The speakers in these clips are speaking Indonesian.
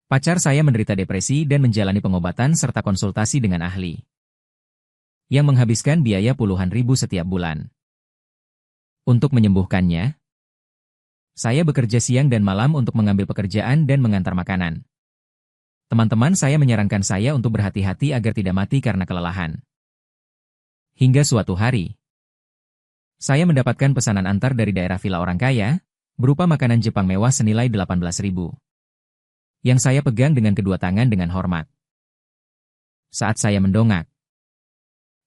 Pacar saya menderita depresi dan menjalani pengobatan serta konsultasi dengan ahli, yang menghabiskan biaya puluhan ribu setiap bulan. Untuk menyembuhkannya, saya bekerja siang dan malam untuk mengambil pekerjaan dan mengantar makanan. Teman-teman saya menyarankan saya untuk berhati-hati agar tidak mati karena kelelahan. Hingga suatu hari, saya mendapatkan pesanan antar dari daerah villa orang kaya, berupa makanan Jepang mewah senilai 18.000. Yang saya pegang dengan kedua tangan dengan hormat. Saat saya mendongak,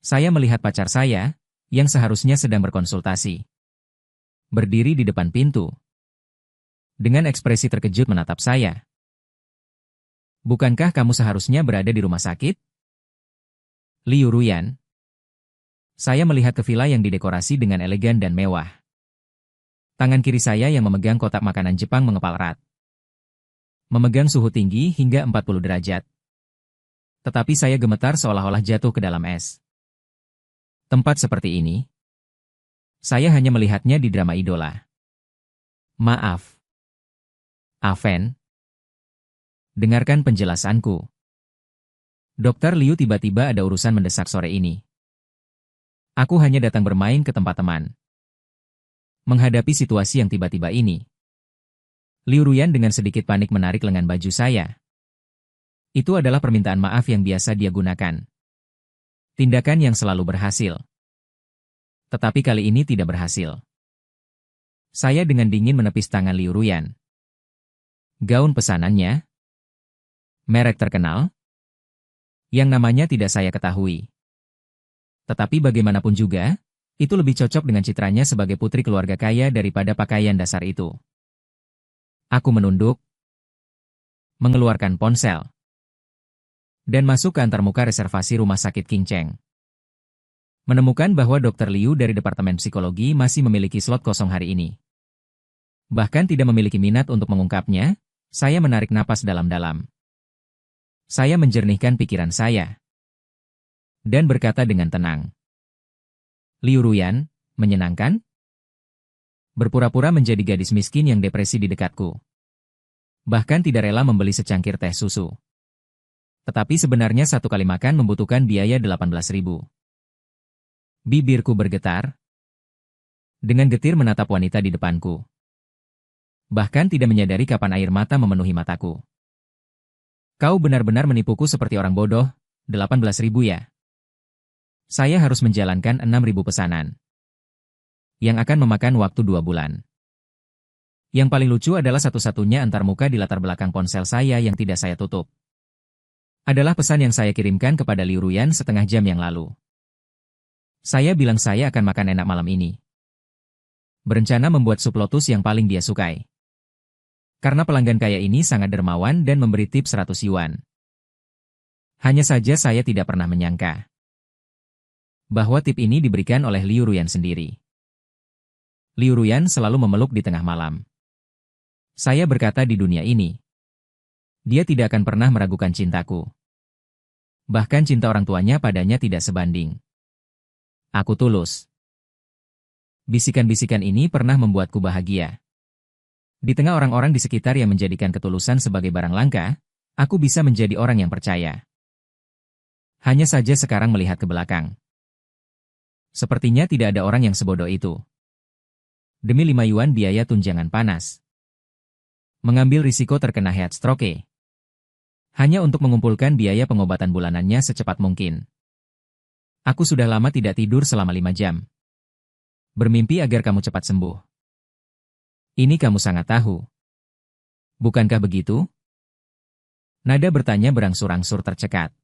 saya melihat pacar saya, yang seharusnya sedang berkonsultasi, berdiri di depan pintu, dengan ekspresi terkejut menatap saya. "Bukankah kamu seharusnya berada di rumah sakit?" "Liu Ruyan." Saya melihat ke villa yang didekorasi dengan elegan dan mewah. Tangan kiri saya yang memegang kotak makanan Jepang mengepal erat, memegang suhu tinggi hingga 40 derajat. Tetapi saya gemetar seolah-olah jatuh ke dalam es. Tempat seperti ini, saya hanya melihatnya di drama idola. "Maaf, Aven. Dengarkan penjelasanku. Dokter Liu, tiba-tiba ada urusan mendesak sore ini. Aku hanya datang bermain ke tempat teman." Menghadapi situasi yang tiba-tiba ini, Liu Ruyan dengan sedikit panik menarik lengan baju saya. Itu adalah permintaan maaf yang biasa dia gunakan. Tindakan yang selalu berhasil. Tetapi kali ini tidak berhasil. Saya dengan dingin menepis tangan Liu Ruyan. Gaun pesanannya? Merek terkenal? Yang namanya tidak saya ketahui. Tetapi bagaimanapun juga, itu lebih cocok dengan citranya sebagai putri keluarga kaya daripada pakaian dasar itu. Aku menunduk, mengeluarkan ponsel, dan masuk ke antarmuka reservasi rumah sakit King Cheng. Menemukan bahwa Dr. Liu dari Departemen Psikologi masih memiliki slot kosong hari ini. Bahkan tidak memiliki minat untuk mengungkapnya, saya menarik napas dalam-dalam. Saya menjernihkan pikiran saya, dan berkata dengan tenang. "Liu Ruyan, menyenangkan? Berpura-pura menjadi gadis miskin yang depresi di dekatku. Bahkan tidak rela membeli secangkir teh susu. Tetapi sebenarnya satu kali makan membutuhkan biaya 18.000. Bibirku bergetar. Dengan getir menatap wanita di depanku. Bahkan tidak menyadari kapan air mata memenuhi mataku. "Kau benar-benar menipuku seperti orang bodoh, 18.000 ya? Saya harus menjalankan 6.000 pesanan. Yang akan memakan waktu 2 bulan. Yang paling lucu adalah satu-satunya antarmuka di latar belakang ponsel saya yang tidak saya tutup. Adalah pesan yang saya kirimkan kepada Liu Ruyan setengah jam yang lalu. Saya bilang saya akan makan enak malam ini. Berencana membuat sup lotus yang paling dia sukai. Karena pelanggan kaya ini sangat dermawan dan memberi tip 100 yuan. Hanya saja saya tidak pernah menyangka bahwa tip ini diberikan oleh Liu Ruyan sendiri. Liu Ruyan selalu memeluk di tengah malam. Saya berkata di dunia ini, dia tidak akan pernah meragukan cintaku. Bahkan cinta orang tuanya padanya tidak sebanding. Aku tulus. Bisikan-bisikan ini pernah membuatku bahagia. Di tengah orang-orang di sekitar yang menjadikan ketulusan sebagai barang langka, aku bisa menjadi orang yang percaya. Hanya saja sekarang melihat ke belakang. Sepertinya tidak ada orang yang sebodoh itu. Demi 5 yuan biaya tunjangan panas. Mengambil risiko terkena heat stroke. Hanya untuk mengumpulkan biaya pengobatan bulanannya secepat mungkin. Aku sudah lama tidak tidur selama 5 jam. Bermimpi agar kamu cepat sembuh. Ini kamu sangat tahu. Bukankah begitu? Nada bertanya berangsur-angsur tercekat.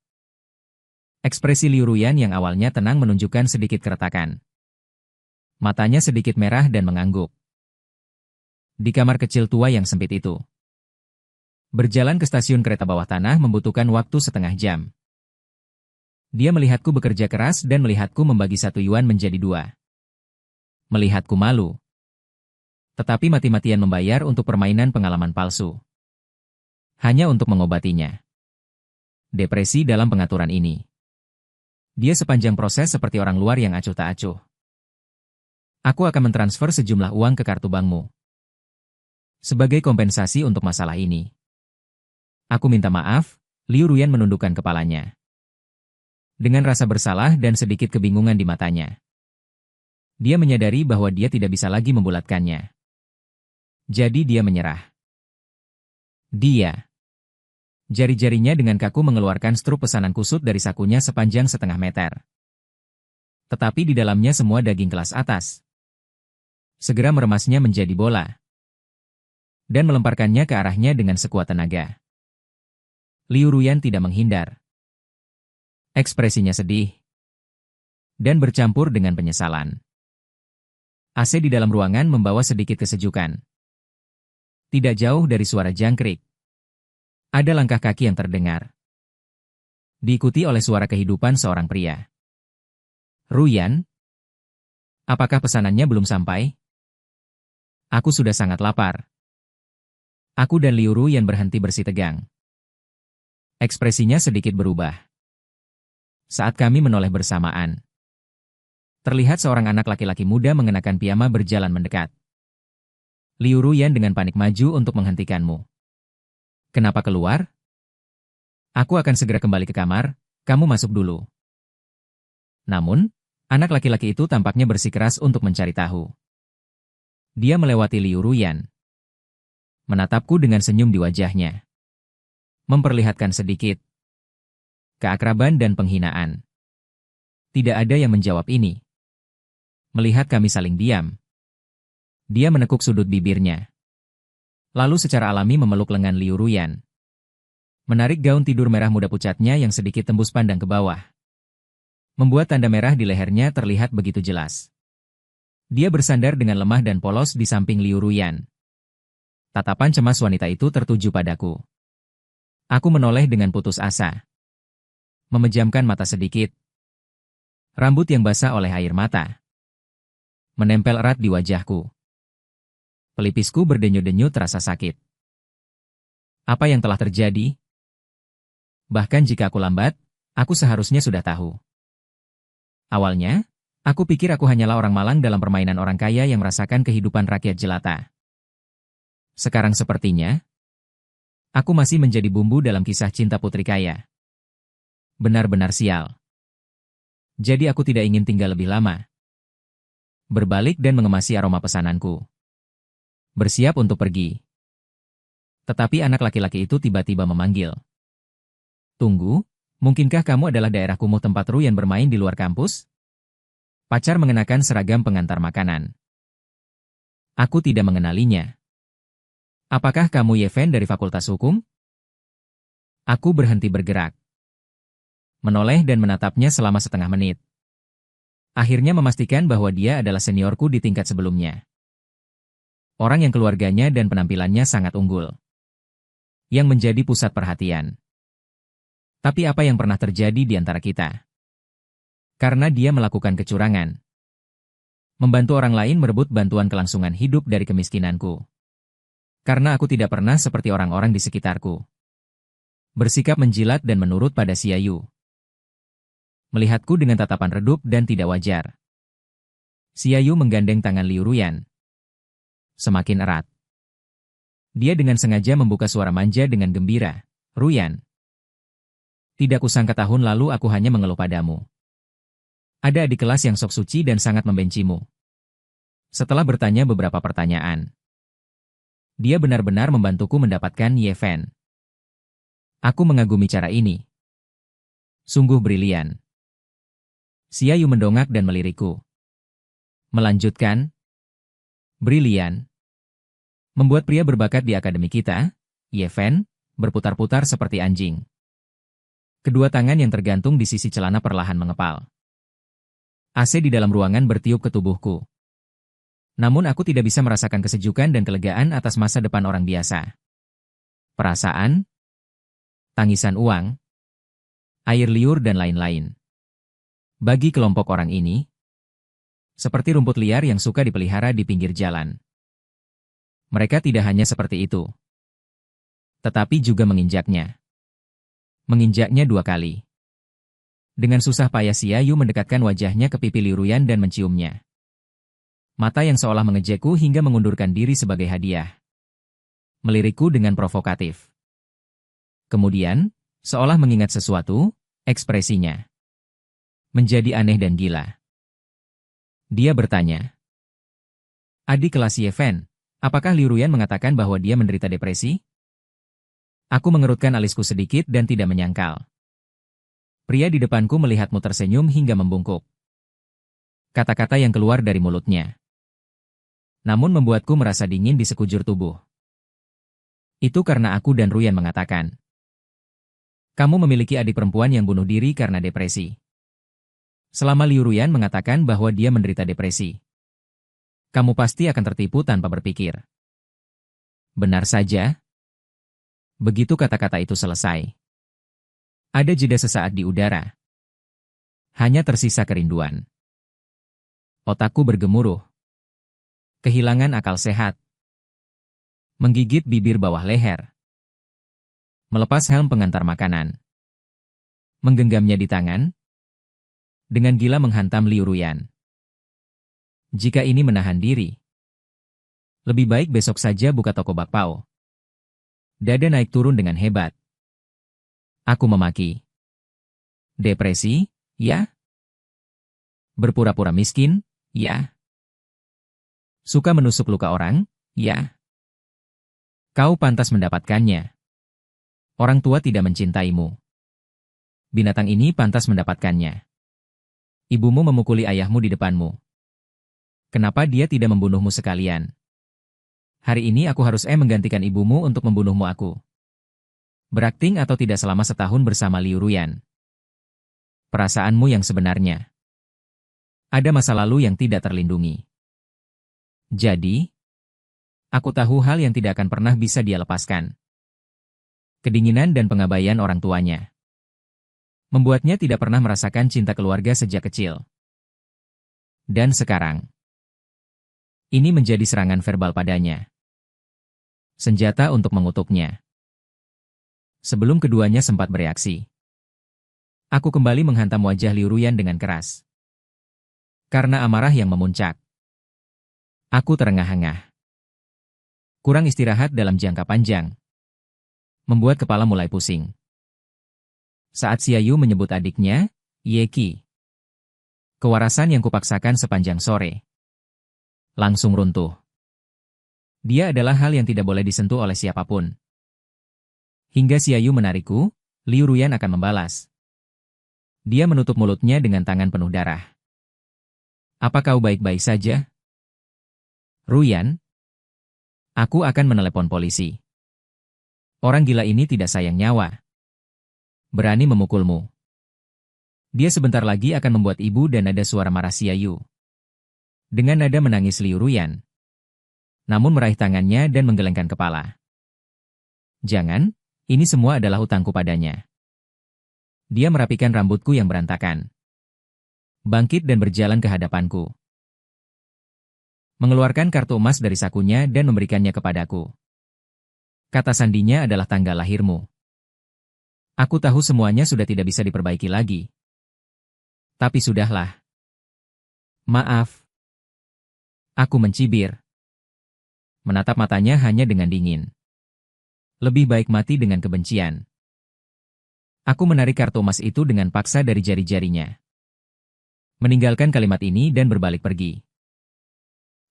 Ekspresi Liu Ruyan yang awalnya tenang menunjukkan sedikit keretakan. Matanya sedikit merah dan mengangguk. Di kamar kecil tua yang sempit itu. Berjalan ke stasiun kereta bawah tanah membutuhkan waktu setengah jam. Dia melihatku bekerja keras dan melihatku membagi 1 yuan menjadi 2. Melihatku malu. Tetapi mati-matian membayar untuk permainan pengalaman palsu. Hanya untuk mengobatinya. Depresi dalam pengaturan ini. Dia sepanjang proses seperti orang luar yang acuh tak acuh. Aku akan mentransfer sejumlah uang ke kartu bankmu. Sebagai kompensasi untuk masalah ini. Aku minta maaf, Liu Ruyan menundukkan kepalanya. Dengan rasa bersalah dan sedikit kebingungan di matanya. Dia menyadari bahwa dia tidak bisa lagi membulatkannya. Jadi dia menyerah. Jari-jarinya dengan kaku mengeluarkan struk pesanan kusut dari sakunya sepanjang 1/2 meter. Tetapi di dalamnya semua daging kelas atas. Segera meremasnya menjadi bola. Dan melemparkannya ke arahnya dengan sekuat tenaga. Liu Ruyan tidak menghindar. Ekspresinya sedih. Dan bercampur dengan penyesalan. AC di dalam ruangan membawa sedikit kesejukan. Tidak jauh dari suara jangkrik. Ada langkah kaki yang terdengar. Diikuti oleh suara kehidupan seorang pria. Ruyan? Apakah pesanannya belum sampai? Aku sudah sangat lapar. Aku dan Liu Ruyan berhenti bersitegang. Ekspresinya sedikit berubah. Saat kami menoleh bersamaan. Terlihat seorang anak laki-laki muda mengenakan piyama berjalan mendekat. Liu Ruyan dengan panik maju untuk menghentikanmu. Kenapa keluar? Aku akan segera kembali ke kamar, kamu masuk dulu. Namun, anak laki-laki itu tampaknya bersikeras untuk mencari tahu. Dia melewati Liu Ruyan. Menatapku dengan senyum di wajahnya. Memperlihatkan sedikit keakraban dan penghinaan. Tidak ada yang menjawab ini. Melihat kami saling diam. Dia menekuk sudut bibirnya. Lalu secara alami memeluk lengan Liu Ruyan. Menarik gaun tidur merah muda pucatnya yang sedikit tembus pandang ke bawah. Membuat tanda merah di lehernya terlihat begitu jelas. Dia bersandar dengan lemah dan polos di samping Liu Ruyan. Tatapan cemas wanita itu tertuju padaku. Aku menoleh dengan putus asa. Memejamkan mata sedikit. Rambut yang basah oleh air mata menempel erat di wajahku. Pelipisku berdenyut-denyut terasa sakit. Apa yang telah terjadi? Bahkan jika aku lambat, aku seharusnya sudah tahu. Awalnya, aku pikir aku hanyalah orang malang dalam permainan orang kaya yang merasakan kehidupan rakyat jelata. Sekarang sepertinya, aku masih menjadi bumbu dalam kisah cinta putri kaya. Benar-benar sial. Jadi aku tidak ingin tinggal lebih lama. Berbalik dan mengemasi aroma pesananku. Bersiap untuk pergi. Tetapi anak laki-laki itu tiba-tiba memanggil. Tunggu, mungkinkah kamu adalah daerah kumuh tempat Ruyan bermain di luar kampus? Pacar mengenakan seragam pengantar makanan. Aku tidak mengenalinya. Apakah kamu Yeven dari Fakultas Hukum? Aku berhenti bergerak. Menoleh dan menatapnya selama setengah menit. Akhirnya memastikan bahwa dia adalah seniorku di tingkat sebelumnya. Orang yang keluarganya dan penampilannya sangat unggul. Yang menjadi pusat perhatian. Tapi apa yang pernah terjadi di antara kita? Karena dia melakukan kecurangan. Membantu orang lain merebut bantuan kelangsungan hidup dari kemiskinanku. Karena aku tidak pernah seperti orang-orang di sekitarku. Bersikap menjilat dan menurut pada Xiaoyu. Melihatku dengan tatapan redup dan tidak wajar. Xiaoyu menggandeng tangan Liu Ruyan. Semakin erat. Dia dengan sengaja membuka suara manja dengan gembira. Ruyan. Tidak kusangka tahun lalu aku hanya mengeluh padamu. Ada adik kelas yang sok suci dan sangat membencimu. Setelah bertanya beberapa pertanyaan. Dia benar-benar membantuku mendapatkan Yeven. Aku mengagumi cara ini. Sungguh brilian. Xiaoyu mendongak dan melirikku. Melanjutkan. Brilian. Membuat pria berbakat di akademi kita, Yeven, berputar-putar seperti anjing. Kedua tangan yang tergantung di sisi celana perlahan mengepal. AC di dalam ruangan bertiup ke tubuhku. Namun aku tidak bisa merasakan kesejukan dan kelegaan atas masa depan orang biasa. Perasaan, tangisan uang, air liur dan lain-lain. Bagi kelompok orang ini, seperti rumput liar yang suka dipelihara di pinggir jalan. Mereka tidak hanya seperti itu, tetapi juga menginjaknya. Menginjaknya 2 kali. Dengan susah payah Xiaoyu mendekatkan wajahnya ke pipi Liu Ruyan dan menciumnya. Mata yang seolah mengejekku hingga mengundurkan diri sebagai hadiah. Melirikku dengan provokatif. Kemudian, seolah mengingat sesuatu, ekspresinya menjadi aneh dan gila. Dia bertanya, "Adik kelas Yeven, apakah Liu Ruyan mengatakan bahwa dia menderita depresi?" Aku mengerutkan alisku sedikit dan tidak menyangkal. Pria di depanku melihatmu tersenyum hingga membungkuk. Kata-kata yang keluar dari mulutnya namun membuatku merasa dingin di sekujur tubuh. Itu karena aku dan Ruyan mengatakan, "Kamu memiliki adik perempuan yang bunuh diri karena depresi." Selama Liu Ruyan mengatakan bahwa dia menderita depresi, kamu pasti akan tertipu tanpa berpikir. Benar saja. Begitu kata-kata itu selesai, ada jeda sesaat di udara. Hanya tersisa kerinduan. Otakku bergemuruh. Kehilangan akal sehat. Menggigit bibir bawah leher. Melepas helm pengantar makanan. Menggenggamnya di tangan. Dengan gila menghantam Liu Ruyan. Jika ini menahan diri, lebih baik besok saja buka toko bakpao. Dada naik turun dengan hebat. Aku memaki. Depresi, ya? Berpura-pura miskin, ya? Suka menusuk luka orang, ya? Kau pantas mendapatkannya. Orang tua tidak mencintaimu. Binatang ini pantas mendapatkannya. Ibumu memukuli ayahmu di depanmu. Kenapa dia tidak membunuhmu sekalian? Hari ini aku harus menggantikan ibumu untuk membunuhmu aku. Berakting atau tidak selama setahun bersama Liu Ruyan. Perasaanmu yang sebenarnya. Ada masa lalu yang tidak terlindungi. Jadi, aku tahu hal yang tidak akan pernah bisa dia lepaskan. Kedinginan dan pengabaian orang tuanya membuatnya tidak pernah merasakan cinta keluarga sejak kecil. Dan sekarang, ini menjadi serangan verbal padanya. Senjata untuk mengutuknya. Sebelum keduanya sempat bereaksi, aku kembali menghantam wajah Liu Ruyan dengan keras. Karena amarah yang memuncak, aku terengah-engah. Kurang istirahat dalam jangka panjang membuat kepala mulai pusing. Saat Xiaoyu menyebut adiknya, Ye Qi, kewarasan yang kupaksakan sepanjang sore langsung runtuh. Dia adalah hal yang tidak boleh disentuh oleh siapapun. Hingga Xiaoyu menarikku, Liu Ruyan akan membalas. Dia menutup mulutnya dengan tangan penuh darah. Apa kau baik-baik saja? Ruyan, aku akan menelepon polisi. Orang gila ini tidak sayang nyawa. Berani memukulmu. Dia sebentar lagi akan membuat ibu dan nada suara marah Xiaoyu. Dengan nada menangis Liu Ruyan, namun meraih tangannya dan menggelengkan kepala. Jangan, ini semua adalah hutangku padanya. Dia merapikan rambutku yang berantakan. Bangkit dan berjalan ke hadapanku. Mengeluarkan kartu emas dari sakunya dan memberikannya kepadaku. Kata sandinya adalah tanggal lahirmu. Aku tahu semuanya sudah tidak bisa diperbaiki lagi. Tapi sudahlah. Maaf. Aku mencibir. Menatap matanya hanya dengan dingin. Lebih baik mati dengan kebencian. Aku menarik kartu emas itu dengan paksa dari jari-jarinya. Meninggalkan kalimat ini dan berbalik pergi.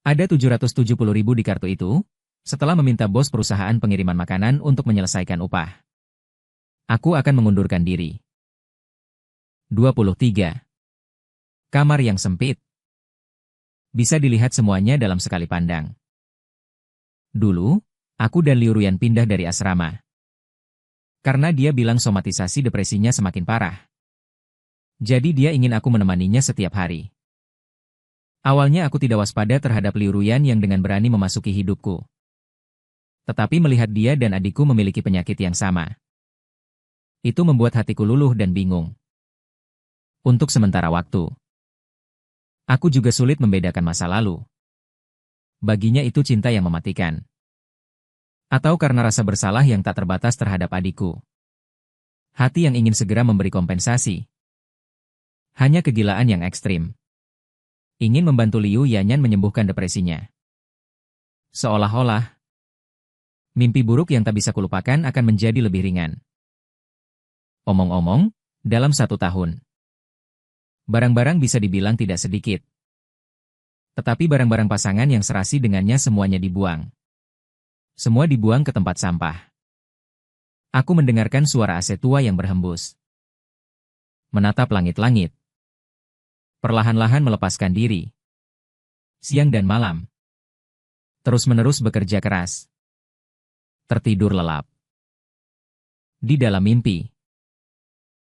Ada 770.000 di kartu itu, setelah meminta bos perusahaan pengiriman makanan untuk menyelesaikan upah. Aku akan mengundurkan diri. 23. Kamar yang sempit. Bisa dilihat semuanya dalam sekali pandang. Dulu, aku dan Liu Ruyan pindah dari asrama. Karena dia bilang somatisasi depresinya semakin parah. Jadi dia ingin aku menemaninya setiap hari. Awalnya aku tidak waspada terhadap Liu Ruyan yang dengan berani memasuki hidupku. Tetapi melihat dia dan adikku memiliki penyakit yang sama, itu membuat hatiku luluh dan bingung. Untuk sementara waktu, aku juga sulit membedakan masa lalu. Baginya itu cinta yang mematikan. Atau karena rasa bersalah yang tak terbatas terhadap adikku. Hati yang ingin segera memberi kompensasi. Hanya kegilaan yang ekstrim. Ingin membantu Liu Yanyan menyembuhkan depresinya. Seolah-olah, mimpi buruk yang tak bisa kulupakan akan menjadi lebih ringan. Omong-omong, dalam 1 tahun, barang-barang bisa dibilang tidak sedikit. Tetapi barang-barang pasangan yang serasi dengannya semuanya dibuang. Semua dibuang ke tempat sampah. Aku mendengarkan suara AC tua yang berhembus. Menatap langit-langit. Perlahan-lahan melepaskan diri. Siang dan malam. Terus-menerus bekerja keras. Tertidur lelap. Di dalam mimpi.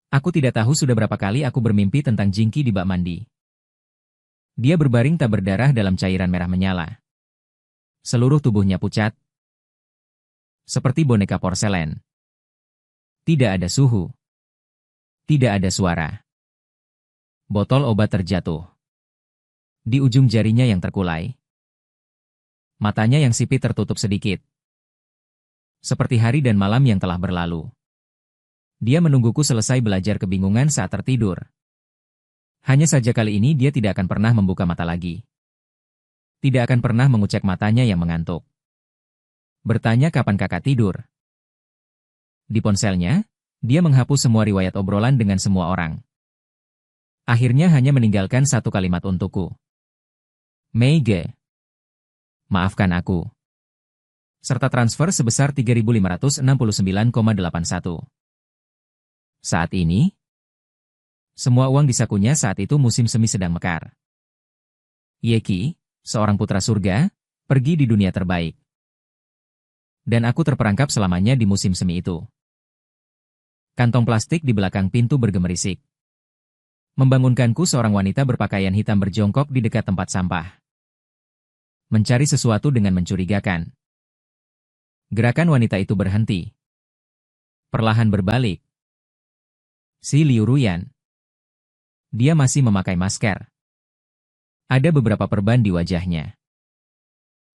Aku tidak tahu sudah berapa kali aku bermimpi tentang Jinky di bak mandi. Dia berbaring tak berdarah dalam cairan merah menyala. Seluruh tubuhnya pucat. Seperti boneka porselen. Tidak ada suhu. Tidak ada suara. Botol obat terjatuh. Di ujung jarinya yang terkulai. Matanya yang sipit tertutup sedikit. Seperti hari dan malam yang telah berlalu. Dia menungguku selesai belajar kebingungan saat tertidur. Hanya saja kali ini dia tidak akan pernah membuka mata lagi. Tidak akan pernah mengucek matanya yang mengantuk. Bertanya kapan kakak tidur. Di ponselnya, dia menghapus semua riwayat obrolan dengan semua orang. Akhirnya hanya meninggalkan satu kalimat untukku. Meige. Maafkan aku. Serta transfer sebesar 3.569,81. Saat ini, semua uang di sakunya saat itu musim semi sedang mekar. Yeki, seorang putra surga, pergi di dunia terbaik. Dan aku terperangkap selamanya di musim semi itu. Kantong plastik di belakang pintu bergemerisik. Membangunkanku seorang wanita berpakaian hitam berjongkok di dekat tempat sampah. Mencari sesuatu dengan mencurigakan. Gerakan wanita itu berhenti. Perlahan berbalik. Si Liu Ruyan. Dia masih memakai masker. Ada beberapa perban di wajahnya.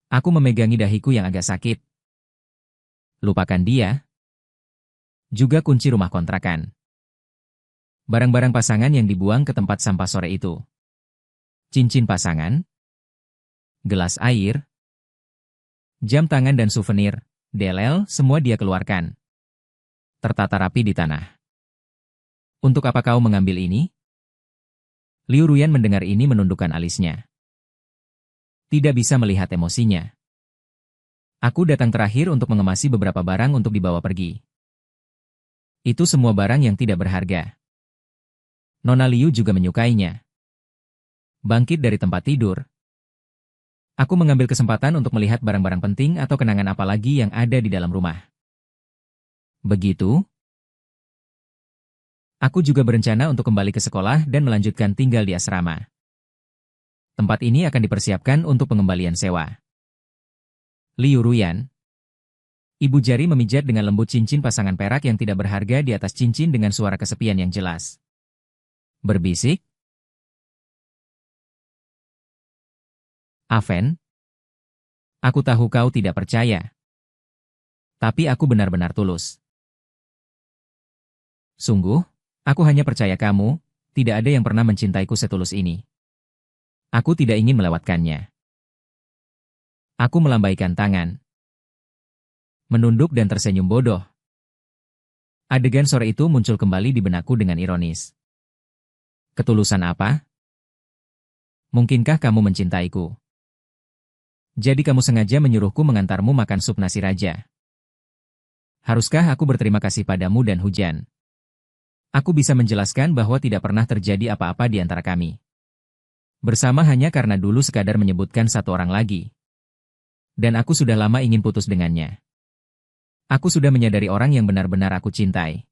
Aku memegangi dahiku yang agak sakit. Lupakan dia. Juga kunci rumah kontrakan. Barang-barang pasangan yang dibuang ke tempat sampah sore itu. Cincin pasangan. Gelas air. Jam tangan dan souvenir, DLL, semua dia keluarkan. Tertata rapi di tanah. Untuk apa kau mengambil ini? Liu Ruyan mendengar ini menundukkan alisnya. Tidak bisa melihat emosinya. Aku datang terakhir untuk mengemasi beberapa barang untuk dibawa pergi. Itu semua barang yang tidak berharga. Nona Liu juga menyukainya. Bangkit dari tempat tidur. Aku mengambil kesempatan untuk melihat barang-barang penting atau kenangan apa lagi yang ada di dalam rumah. Begitu, aku juga berencana untuk kembali ke sekolah dan melanjutkan tinggal di asrama. Tempat ini akan dipersiapkan untuk pengembalian sewa. Liu Ruyan. Ibu jari memijat dengan lembut cincin pasangan perak yang tidak berharga di atas cincin dengan suara kesepian yang jelas. Berbisik. Aven. Aku tahu kau tidak percaya. Tapi aku benar-benar tulus. Sungguh, aku hanya percaya kamu, tidak ada yang pernah mencintaiku setulus ini. Aku tidak ingin melewatkannya. Aku melambaikan tangan. Menunduk dan tersenyum bodoh. Adegan sore itu muncul kembali di benakku dengan ironis. Ketulusan apa? Mungkinkah kamu mencintaiku? Jadi kamu sengaja menyuruhku mengantarmu makan sup nasi raja. Haruskah aku berterima kasih padamu dan hujan? Aku bisa menjelaskan bahwa tidak pernah terjadi apa-apa di antara kami. Bersama hanya karena dulu sekadar menyebutkan satu orang lagi. Dan aku sudah lama ingin putus dengannya. Aku sudah menyadari orang yang benar-benar aku cintai.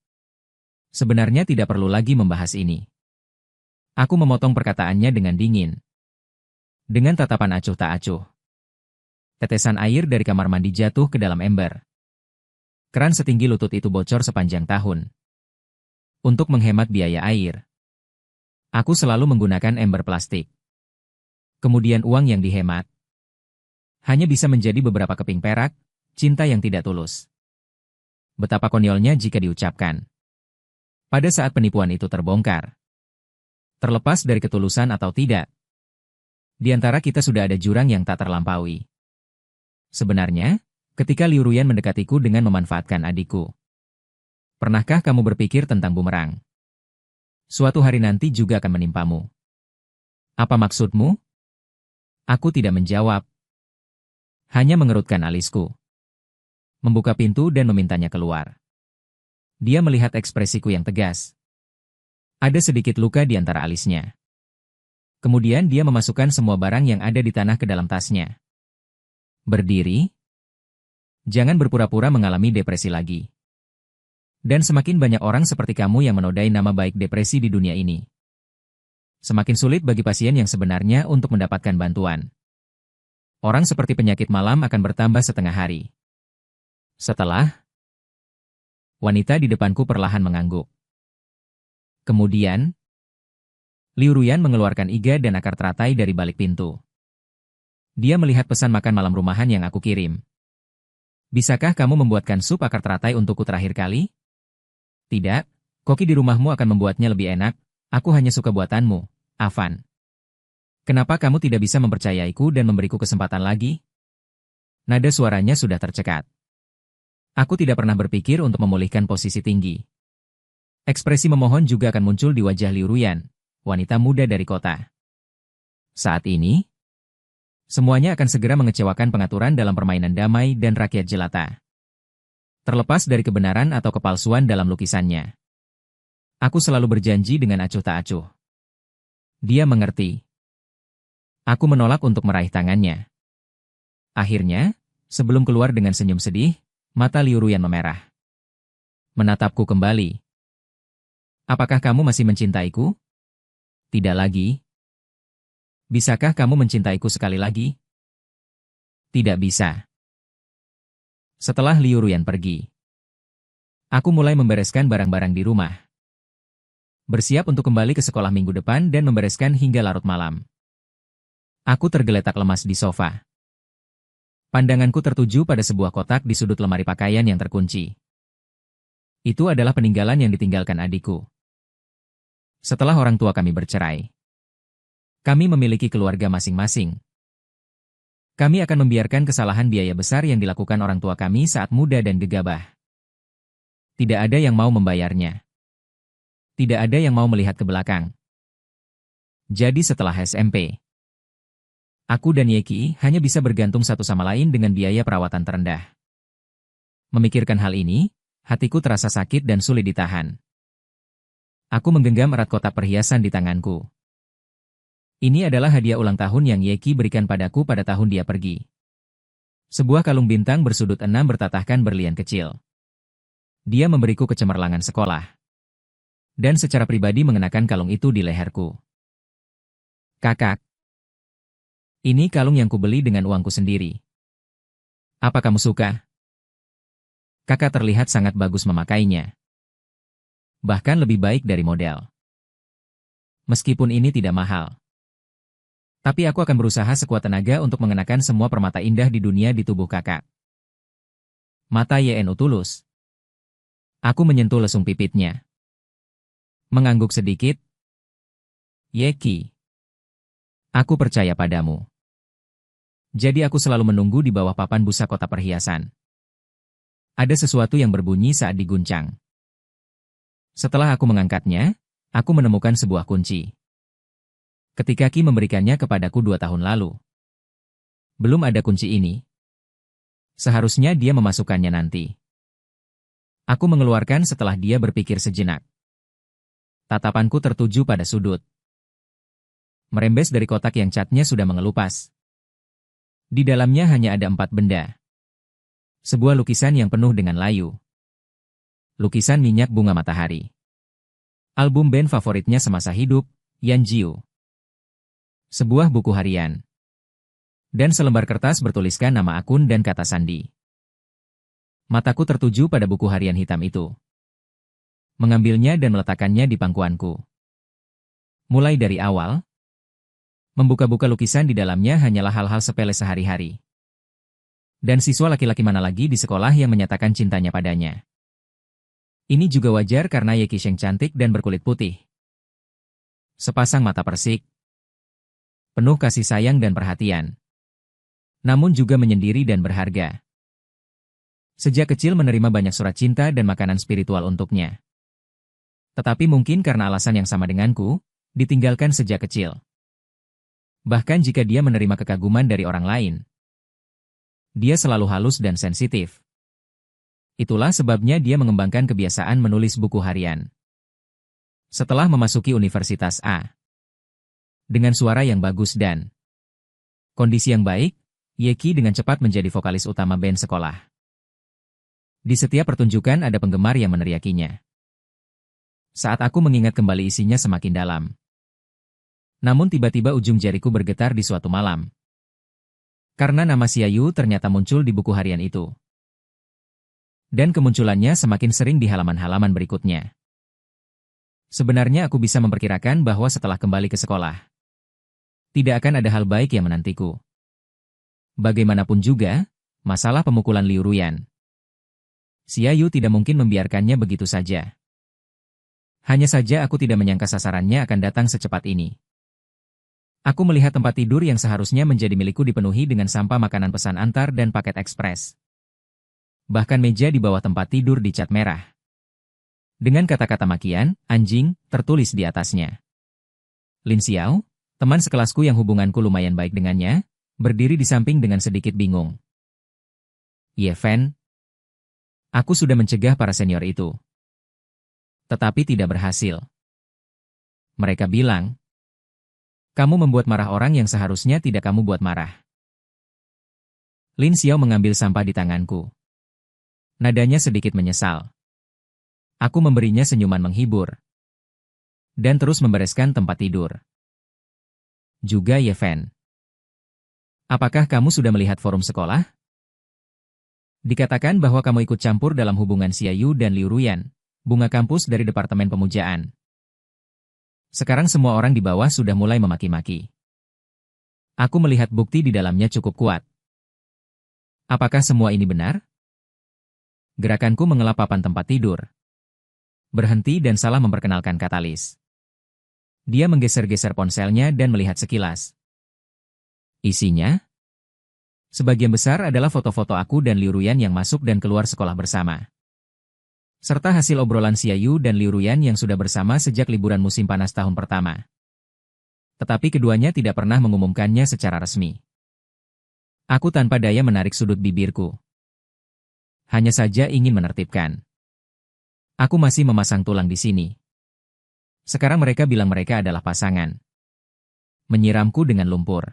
Sebenarnya tidak perlu lagi membahas ini. Aku memotong perkataannya dengan dingin. Dengan tatapan acuh tak acuh. Tetesan air dari kamar mandi jatuh ke dalam ember. Keran setinggi lutut itu bocor sepanjang tahun. Untuk menghemat biaya air, aku selalu menggunakan ember plastik. Kemudian uang yang dihemat hanya bisa menjadi beberapa keping perak, cinta yang tidak tulus. Betapa konyolnya jika diucapkan. Pada saat penipuan itu terbongkar. Terlepas dari ketulusan atau tidak, di antara kita sudah ada jurang yang tak terlampaui. Sebenarnya, ketika Liu Ruyan mendekatiku dengan memanfaatkan adikku, Pernahkah kamu berpikir tentang bumerang? Suatu hari nanti juga akan menimpamu. Apa maksudmu? Aku tidak menjawab. Hanya mengerutkan alisku. Membuka pintu dan memintanya keluar. Dia melihat ekspresiku yang tegas. Ada sedikit luka di antara alisnya. Kemudian dia memasukkan semua barang yang ada di tanah ke dalam tasnya. Berdiri. Jangan berpura-pura mengalami depresi lagi. Dan semakin banyak orang seperti kamu yang menodai nama baik depresi di dunia ini, semakin sulit bagi pasien yang sebenarnya untuk mendapatkan bantuan. Orang seperti penyakit malam akan bertambah setengah hari. Setelah, wanita di depanku perlahan mengangguk. Kemudian, Liu Ruyan mengeluarkan iga dan akar teratai dari balik pintu. Dia melihat pesan makan malam rumahan yang aku kirim. Bisakah kamu membuatkan sup akar teratai untukku terakhir kali? Tidak, koki di rumahmu akan membuatnya lebih enak, aku hanya suka buatanmu, Avan. Kenapa kamu tidak bisa mempercayaiku dan memberiku kesempatan lagi? Nada suaranya sudah tercekat. Aku tidak pernah berpikir untuk memulihkan posisi tinggi. Ekspresi memohon juga akan muncul di wajah Liu Ruyan, wanita muda dari kota. Saat ini, semuanya akan segera mengecewakan pengaturan dalam permainan damai dan rakyat jelata. Terlepas dari kebenaran atau kepalsuan dalam lukisannya. Aku selalu berjanji dengan acuh tak acuh. Dia mengerti. Aku menolak untuk meraih tangannya. Akhirnya, sebelum keluar dengan senyum sedih, mata Liu Ruyan memerah. Menatapku kembali. Apakah kamu masih mencintaiku? Tidak lagi. Bisakah kamu mencintaiku sekali lagi? Tidak bisa. Setelah Liu Ruyan pergi, aku mulai membereskan barang-barang di rumah. Bersiap untuk kembali ke sekolah minggu depan dan membereskan hingga larut malam. Aku tergeletak lemas di sofa. Pandanganku tertuju pada sebuah kotak di sudut lemari pakaian yang terkunci. Itu adalah peninggalan yang ditinggalkan adikku. Setelah orang tua kami bercerai, kami memiliki keluarga masing-masing. Kami akan membiarkan kesalahan biaya besar yang dilakukan orang tua kami saat muda dan gegabah. Tidak ada yang mau membayarnya. Tidak ada yang mau melihat ke belakang. Jadi setelah SMP, aku dan Yeki hanya bisa bergantung satu sama lain dengan biaya perawatan terendah. Memikirkan hal ini, hatiku terasa sakit dan sulit ditahan. Aku menggenggam erat kotak perhiasan di tanganku. Ini adalah hadiah ulang tahun yang Yeki berikan padaku pada tahun dia pergi. Sebuah kalung bintang bersudut 6 bertatahkan berlian kecil. Dia memberiku kecemerlangan sekolah. Dan secara pribadi mengenakan kalung itu di leherku. Kakak. Ini kalung yang kubeli dengan uangku sendiri. Apa kamu suka? Kakak terlihat sangat bagus memakainya. Bahkan lebih baik dari model. Meskipun ini tidak mahal. Tapi aku akan berusaha sekuat tenaga untuk mengenakan semua permata indah di dunia di tubuh kakak. Mata YNU tulus. Aku menyentuh lesung pipitnya. Mengangguk sedikit. Yeki. Aku percaya padamu. Jadi aku selalu menunggu di bawah papan busa kotak perhiasan. Ada sesuatu yang berbunyi saat diguncang. Setelah aku mengangkatnya, aku menemukan sebuah kunci. Ketika Ki memberikannya kepadaku 2 tahun lalu. Belum ada kunci ini. Seharusnya dia memasukkannya nanti. Aku mengeluarkan setelah dia berpikir sejenak. Tatapanku tertuju pada sudut. Merembes dari kotak yang catnya sudah mengelupas. Di dalamnya hanya ada 4 benda. Sebuah lukisan yang penuh dengan layu. Lukisan minyak bunga matahari. Album band favoritnya semasa hidup, Yan Jiu. Sebuah buku harian. Dan selembar kertas bertuliskan nama akun dan kata sandi. Mataku tertuju pada buku harian hitam itu. Mengambilnya dan meletakkannya di pangkuanku. Mulai dari awal, membuka-buka lukisan di dalamnya hanyalah hal-hal sepele sehari-hari. Dan siswa laki-laki mana lagi di sekolah yang menyatakan cintanya padanya. Ini juga wajar karena Ye Qisheng cantik dan berkulit putih. Sepasang mata persik. Penuh kasih sayang dan perhatian. Namun juga menyendiri dan berharga. Sejak kecil menerima banyak surat cinta dan makanan spiritual untuknya. Tetapi mungkin karena alasan yang sama denganku, ditinggalkan sejak kecil. Bahkan jika dia menerima kekaguman dari orang lain, dia selalu halus dan sensitif. Itulah sebabnya dia mengembangkan kebiasaan menulis buku harian. Setelah memasuki Universitas A, dengan suara yang bagus dan kondisi yang baik, Yeki dengan cepat menjadi vokalis utama band sekolah. Di setiap pertunjukan ada penggemar yang meneriakinya. Saat aku mengingat kembali isinya semakin dalam. Namun tiba-tiba ujung jariku bergetar di suatu malam. Karena nama Xiaoyu ternyata muncul di buku harian itu. Dan kemunculannya semakin sering di halaman-halaman berikutnya. Sebenarnya aku bisa memperkirakan bahwa setelah kembali ke sekolah, tidak akan ada hal baik yang menantiku. Bagaimanapun juga, masalah pemukulan Liu Ruyan. Xiaoyu tidak mungkin membiarkannya begitu saja. Hanya saja aku tidak menyangka sasarannya akan datang secepat ini. Aku melihat tempat tidur yang seharusnya menjadi milikku dipenuhi dengan sampah makanan pesan antar dan paket ekspres. Bahkan meja di bawah tempat tidur dicat merah. Dengan kata-kata makian, anjing, tertulis di atasnya. Lin Xiao, teman sekelasku yang hubunganku lumayan baik dengannya, berdiri di samping dengan sedikit bingung. Ye Fan, aku sudah mencegah para senior itu. Tetapi tidak berhasil. Mereka bilang, kamu membuat marah orang yang seharusnya tidak kamu buat marah. Lin Xiao mengambil sampah di tanganku. Nadanya sedikit menyesal. Aku memberinya senyuman menghibur. Dan terus membereskan tempat tidur. Juga Ye Fan. Apakah kamu sudah melihat forum sekolah? Dikatakan bahwa kamu ikut campur dalam hubungan Xiaoyu dan Liu Ruyan, bunga kampus dari Departemen Pemujaan. Sekarang semua orang di bawah sudah mulai memaki-maki. Aku melihat bukti di dalamnya cukup kuat. Apakah semua ini benar? Gerakanku mengelap papan tempat tidur. Berhenti dan salah memperkenalkan katalis. Dia menggeser-geser ponselnya dan melihat sekilas. Isinya? Sebagian besar adalah foto-foto aku dan Liu Ruyan yang masuk dan keluar sekolah bersama. Serta hasil obrolan Xiaoyu dan Liu Ruyan yang sudah bersama sejak liburan musim panas tahun pertama. Tetapi keduanya tidak pernah mengumumkannya secara resmi. Aku tanpa daya menarik sudut bibirku. Hanya saja ingin menertibkan. Aku masih memasang tulang di sini. Sekarang mereka bilang mereka adalah pasangan. Menyiramku dengan lumpur.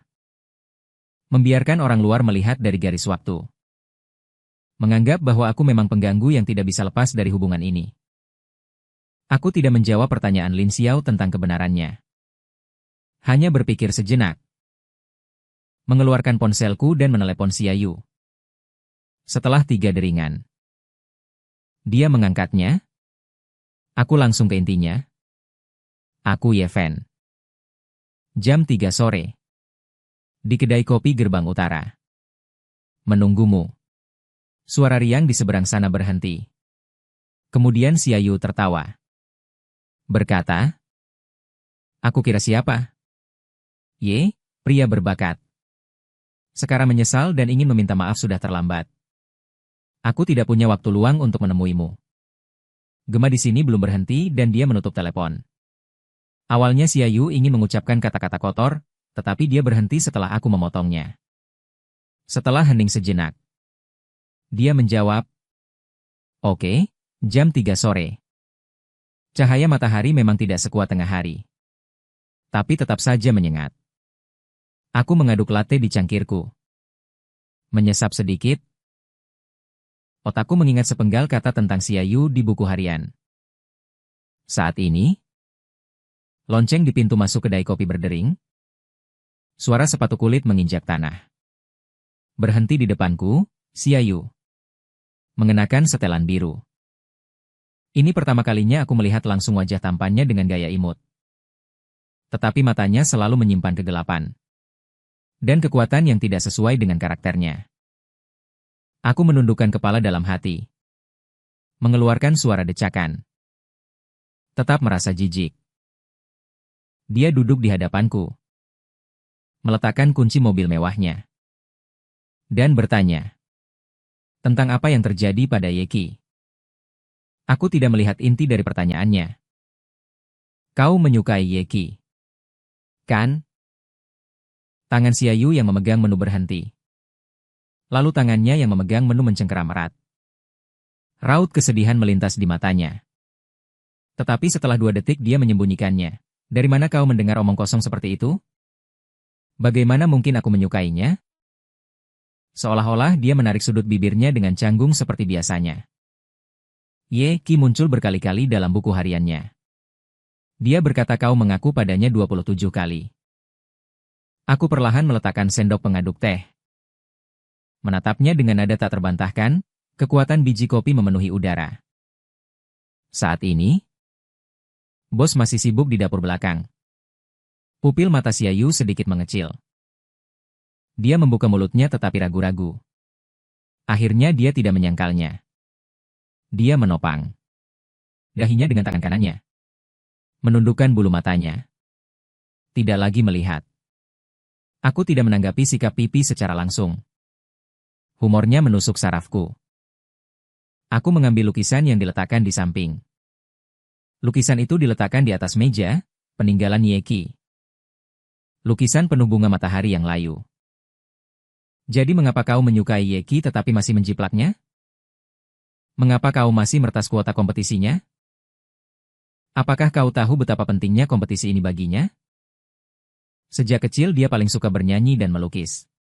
Membiarkan orang luar melihat dari garis waktu. Menganggap bahwa aku memang pengganggu yang tidak bisa lepas dari hubungan ini. Aku tidak menjawab pertanyaan Lin Xiao tentang kebenarannya. Hanya berpikir sejenak. Mengeluarkan ponselku dan menelepon Xiaoyu. Setelah 3 deringan. Dia mengangkatnya. Aku langsung ke intinya. Aku Ye Fan. Jam 3 sore. Di kedai kopi gerbang utara. Menunggumu. Suara riang di seberang sana berhenti. Kemudian Xiaoyu tertawa. Berkata, aku kira siapa? Ye, pria berbakat. Sekarang menyesal dan ingin meminta maaf sudah terlambat. Aku tidak punya waktu luang untuk menemuimu. Gema di sini belum berhenti dan dia menutup telepon. Awalnya Xiaoyu ingin mengucapkan kata-kata kotor, tetapi dia berhenti setelah aku memotongnya. Setelah hening sejenak, dia menjawab, oke, jam 3 sore. Cahaya matahari memang tidak sekuat tengah hari. Tapi tetap saja menyengat. Aku mengaduk latte di cangkirku. Menyesap sedikit. Otakku mengingat sepenggal kata tentang Xiaoyu di buku harian. Saat ini, lonceng di pintu masuk kedai kopi berdering. Suara sepatu kulit menginjak tanah. Berhenti di depanku, Xiaoyu. Mengenakan setelan biru. Ini pertama kalinya aku melihat langsung wajah tampannya dengan gaya imut. Tetapi matanya selalu menyimpan kegelapan. Dan kekuatan yang tidak sesuai dengan karakternya. Aku menundukkan kepala dalam hati. Mengeluarkan suara decakan. Tetap merasa jijik. Dia duduk di hadapanku. Meletakkan kunci mobil mewahnya. Dan bertanya. Tentang apa yang terjadi pada Yeki? Aku tidak melihat inti dari pertanyaannya. Kau menyukai Yeki, kan? Tangan Xiaoyu yang memegang menu berhenti. Lalu tangannya yang memegang menu mencengkeram erat. Raut kesedihan melintas di matanya. Tetapi setelah 2 detik dia menyembunyikannya. Dari mana kau mendengar omong kosong seperti itu? Bagaimana mungkin aku menyukainya? Seolah-olah dia menarik sudut bibirnya dengan canggung seperti biasanya. Yeki muncul berkali-kali dalam buku hariannya. Dia berkata kau mengaku padanya 27 kali. Aku perlahan meletakkan sendok pengaduk teh. Menatapnya dengan nada tak terbantahkan, kekuatan biji kopi memenuhi udara. Saat ini, bos masih sibuk di dapur belakang. Pupil mata Xiaoyu sedikit mengecil. Dia membuka mulutnya tetapi ragu-ragu. Akhirnya dia tidak menyangkalnya. Dia menopang dahinya dengan tangan kanannya. Menundukkan bulu matanya. Tidak lagi melihat. Aku tidak menanggapi sikap pipi secara langsung. Humornya menusuk sarafku. Aku mengambil lukisan yang diletakkan di samping. Lukisan itu diletakkan di atas meja, peninggalan Yeki. Lukisan penuh bunga matahari yang layu. Jadi mengapa kau menyukai Yeki tetapi masih menjiplaknya? Mengapa kau masih mertas kuota kompetisinya? Apakah kau tahu betapa pentingnya kompetisi ini baginya? Sejak kecil dia paling suka bernyanyi dan melukis.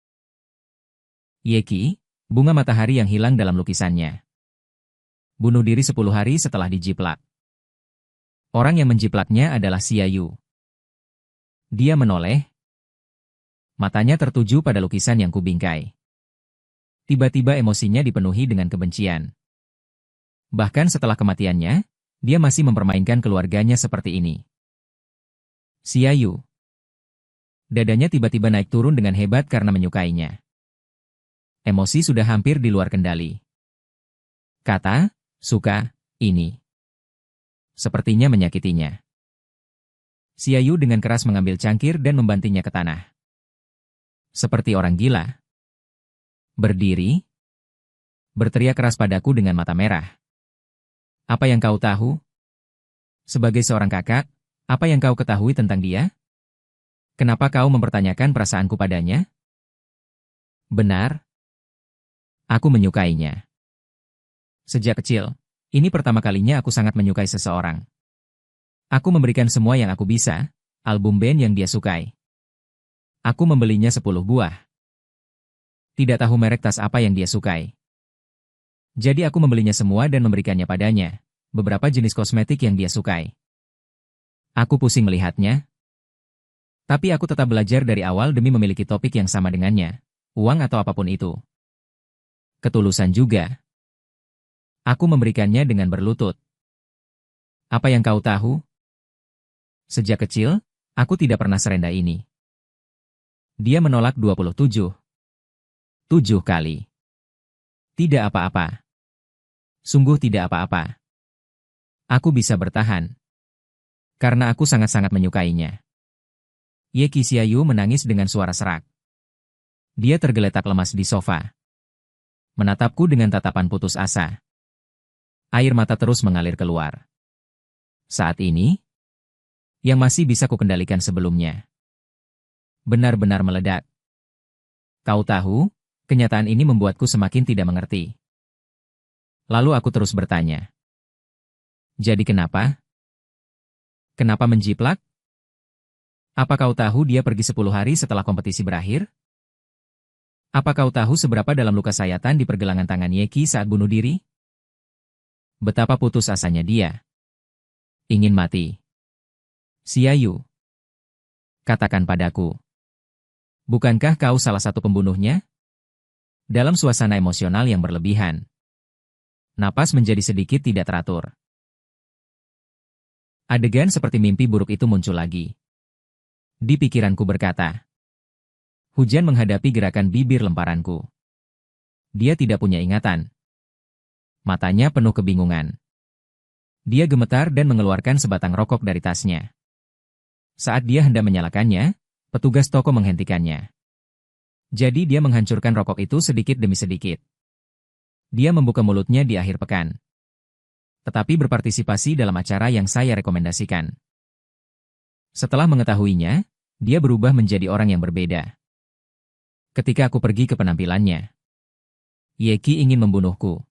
Yeki, bunga matahari yang hilang dalam lukisannya. Bunuh diri 10 hari setelah dijiplak. Orang yang menjiplaknya adalah Xiaoyu. Dia menoleh. Matanya tertuju pada lukisan yang kubingkai. Tiba-tiba emosinya dipenuhi dengan kebencian. Bahkan setelah kematiannya, dia masih mempermainkan keluarganya seperti ini. Xiaoyu. Dadanya tiba-tiba naik turun dengan hebat karena menyukainya. Emosi sudah hampir di luar kendali. Kata, suka, ini. Sepertinya menyakitinya. Xiaoyu dengan keras mengambil cangkir dan membantingnya ke tanah. Seperti orang gila. Berdiri. Berteriak keras padaku dengan mata merah. Apa yang kau tahu? Sebagai seorang kakak, apa yang kau ketahui tentang dia? Kenapa kau mempertanyakan perasaanku padanya? Benar. Aku menyukainya. Sejak kecil, ini pertama kalinya aku sangat menyukai seseorang. Aku memberikan semua yang aku bisa, album band yang dia sukai. Aku membelinya 10 buah. Tidak tahu merek tas apa yang dia sukai. Jadi aku membelinya semua dan memberikannya padanya, beberapa jenis kosmetik yang dia sukai. Aku pusing melihatnya. Tapi aku tetap belajar dari awal demi memiliki topik yang sama dengannya, uang atau apapun itu. Ketulusan juga. Aku memberikannya dengan berlutut. Apa yang kau tahu? Sejak kecil, aku tidak pernah serendah ini. Dia menolak 27. 7 kali. Tidak apa-apa. Sungguh tidak apa-apa. Aku bisa bertahan. Karena aku sangat-sangat menyukainya. Yeki Xiaoyu menangis dengan suara serak. Dia tergeletak lemas di sofa. Menatapku dengan tatapan putus asa. Air mata terus mengalir keluar. Saat ini, yang masih bisa kukendalikan sebelumnya. Benar-benar meledak. Kau tahu, kenyataan ini membuatku semakin tidak mengerti. Lalu aku terus bertanya. Jadi kenapa? Kenapa menjiplak? Apa kau tahu dia pergi 10 hari setelah kompetisi berakhir? Apa kau tahu seberapa dalam luka sayatan di pergelangan tangan Yeki saat bunuh diri? Betapa putus asanya dia. Ingin mati. Xiaoyu. Katakan padaku. Bukankah kau salah satu pembunuhnya? Dalam suasana emosional yang berlebihan. Napas menjadi sedikit tidak teratur. Adegan seperti mimpi buruk itu muncul lagi. Di pikiranku berkata. Hujan menghadapi gerakan bibir lemparanku. Dia tidak punya ingatan. Matanya penuh kebingungan. Dia gemetar dan mengeluarkan sebatang rokok dari tasnya. Saat dia hendak menyalakannya, petugas toko menghentikannya. Jadi dia menghancurkan rokok itu sedikit demi sedikit. Dia membuka mulutnya di akhir pekan. Tetapi berpartisipasi dalam acara yang saya rekomendasikan. Setelah mengetahuinya, dia berubah menjadi orang yang berbeda. Ketika aku pergi ke penampilannya, Yeki ingin membunuhku.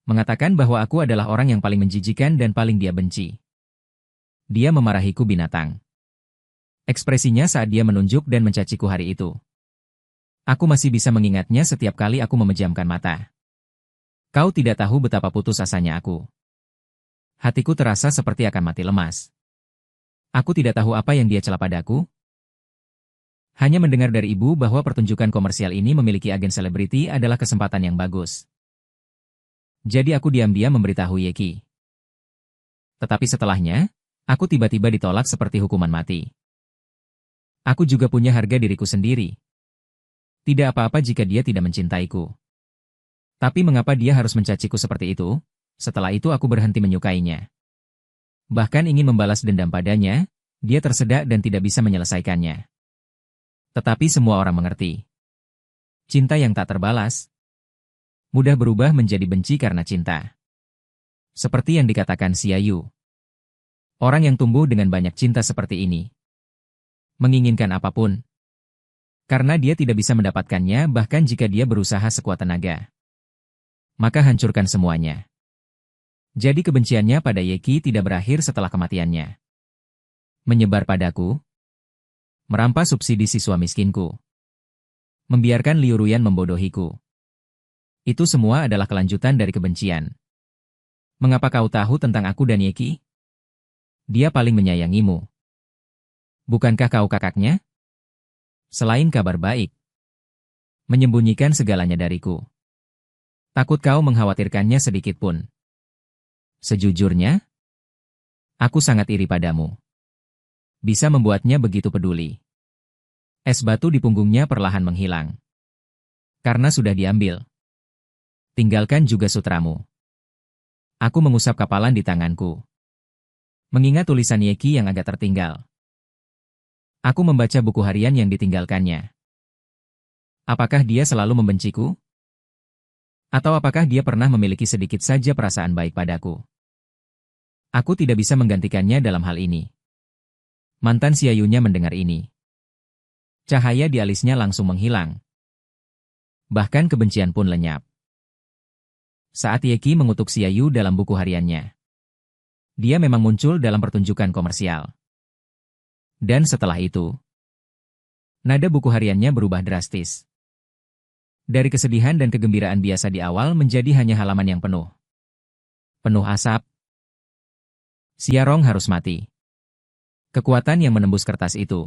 Mengatakan bahwa aku adalah orang yang paling menjijikan dan paling dia benci. Dia memarahiku binatang. Ekspresinya saat dia menunjuk dan mencaciku hari itu. Aku masih bisa mengingatnya setiap kali aku memejamkan mata. Kau tidak tahu betapa putus asanya aku. Hatiku terasa seperti akan mati lemas. Aku tidak tahu apa yang dia cela padaku. Hanya mendengar dari ibu bahwa pertunjukan komersial ini memiliki agen selebriti adalah kesempatan yang bagus. Jadi aku diam-diam memberitahu Yeki. Tetapi setelahnya, aku tiba-tiba ditolak seperti hukuman mati. Aku juga punya harga diriku sendiri. Tidak apa-apa jika dia tidak mencintaiku. Tapi mengapa dia harus mencaciku seperti itu? Setelah itu aku berhenti menyukainya. Bahkan ingin membalas dendam padanya, dia tersedak dan tidak bisa menyelesaikannya. Tetapi semua orang mengerti. Cinta yang tak terbalas mudah berubah menjadi benci karena cinta. Seperti yang dikatakan Xiaoyu. Orang yang tumbuh dengan banyak cinta seperti ini menginginkan apapun. Karena dia tidak bisa mendapatkannya bahkan jika dia berusaha sekuat tenaga. Maka hancurkan semuanya. Jadi kebenciannya pada Yeki tidak berakhir setelah kematiannya. Menyebar padaku. Merampas subsidi siswa miskinku. Membiarkan Liu Ruyan membodohiku. Itu semua adalah kelanjutan dari kebencian. Mengapa kau tahu tentang aku dan Yeki? Dia paling menyayangimu. Bukankah kau kakaknya? Selain kabar baik. Menyembunyikan segalanya dariku. Takut kau mengkhawatirkannya sedikit pun. Sejujurnya, aku sangat iri padamu. Bisa membuatnya begitu peduli. Es batu di punggungnya perlahan menghilang. Karena sudah diambil. Tinggalkan juga sutramu. Aku mengusap kapalan di tanganku. Mengingat tulisan Yeki yang agak tertinggal. Aku membaca buku harian yang ditinggalkannya. Apakah dia selalu membenciku? Atau apakah dia pernah memiliki sedikit saja perasaan baik padaku? Aku tidak bisa menggantikannya dalam hal ini. Mantan Xiaoyu-nya mendengar ini. Cahaya di alisnya langsung menghilang. Bahkan kebencian pun lenyap. Saat Yeki mengutuk Xiaoyu dalam buku hariannya. Dia memang muncul dalam pertunjukan komersial. Dan setelah itu, nada buku hariannya berubah drastis. Dari kesedihan dan kegembiraan biasa di awal menjadi hanya halaman yang penuh. Penuh asap. Xiarong harus mati. Kekuatan yang menembus kertas itu.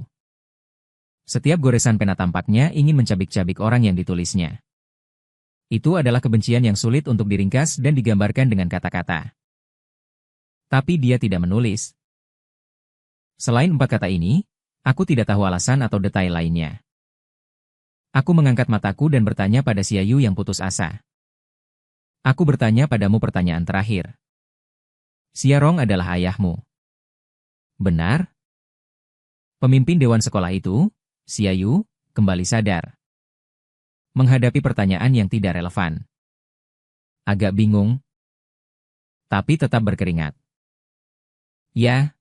Setiap goresan pena tampaknya ingin mencabik-cabik orang yang ditulisnya. Itu adalah kebencian yang sulit untuk diringkas dan digambarkan dengan kata-kata. Tapi dia tidak menulis. Selain 4 kata ini, aku tidak tahu alasan atau detail lainnya. Aku mengangkat mataku dan bertanya pada Xiaoyu yang putus asa. Aku bertanya padamu pertanyaan terakhir. Xiarong adalah ayahmu. Benar? Pemimpin dewan sekolah itu, Xiaoyu, kembali sadar. Menghadapi pertanyaan yang tidak relevan. Agak bingung, tapi tetap berkeringat. Ya.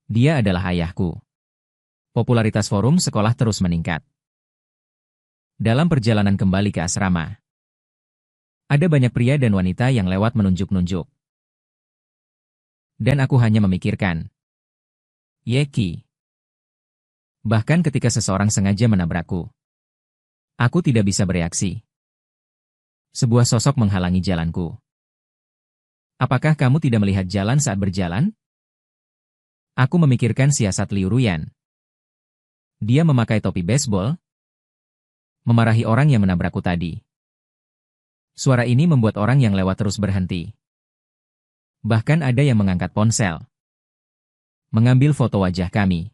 Dia adalah ayahku. Popularitas forum sekolah terus meningkat. Dalam perjalanan kembali ke asrama, ada banyak pria dan wanita yang lewat menunjuk-nunjuk. Dan aku hanya memikirkan, Yeki. Bahkan ketika seseorang sengaja menabrakku, aku tidak bisa bereaksi. Sebuah sosok menghalangi jalanku. Apakah kamu tidak melihat jalan saat berjalan? Aku memikirkan siasat Liu Ruyan. Dia memakai topi baseball, memarahi orang yang menabrakku tadi. Suara ini membuat orang yang lewat terus berhenti. Bahkan ada yang mengangkat ponsel. Mengambil foto wajah kami.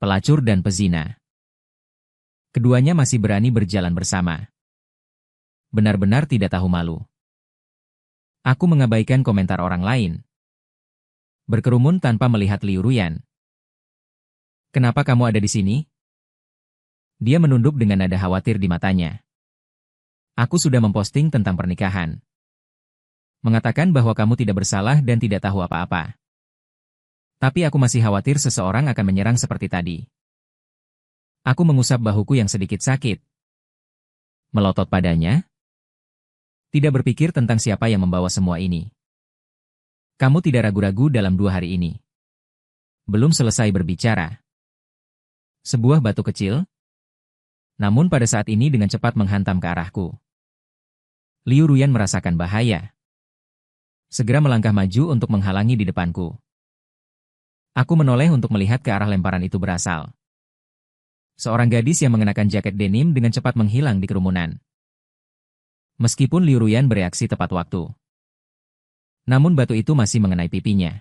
Pelacur dan pezina. Keduanya masih berani berjalan bersama. Benar-benar tidak tahu malu. Aku mengabaikan komentar orang lain. Berkerumun tanpa melihat Liu Ruyan. Kenapa kamu ada di sini? Dia menunduk dengan nada khawatir di matanya. Aku sudah memposting tentang pernikahan. Mengatakan bahwa kamu tidak bersalah dan tidak tahu apa-apa. Tapi aku masih khawatir seseorang akan menyerang seperti tadi. Aku mengusap bahuku yang sedikit sakit. Melotot padanya. Tidak berpikir tentang siapa yang membawa semua ini. Kamu tidak ragu-ragu dalam 2 hari ini. Belum selesai berbicara. Sebuah batu kecil, namun pada saat ini dengan cepat menghantam ke arahku. Liu Ruyan merasakan bahaya. Segera melangkah maju untuk menghalangi di depanku. Aku menoleh untuk melihat ke arah lemparan itu berasal. Seorang gadis yang mengenakan jaket denim dengan cepat menghilang di kerumunan. Meskipun Liu Ruyan bereaksi tepat waktu, namun batu itu masih mengenai pipinya,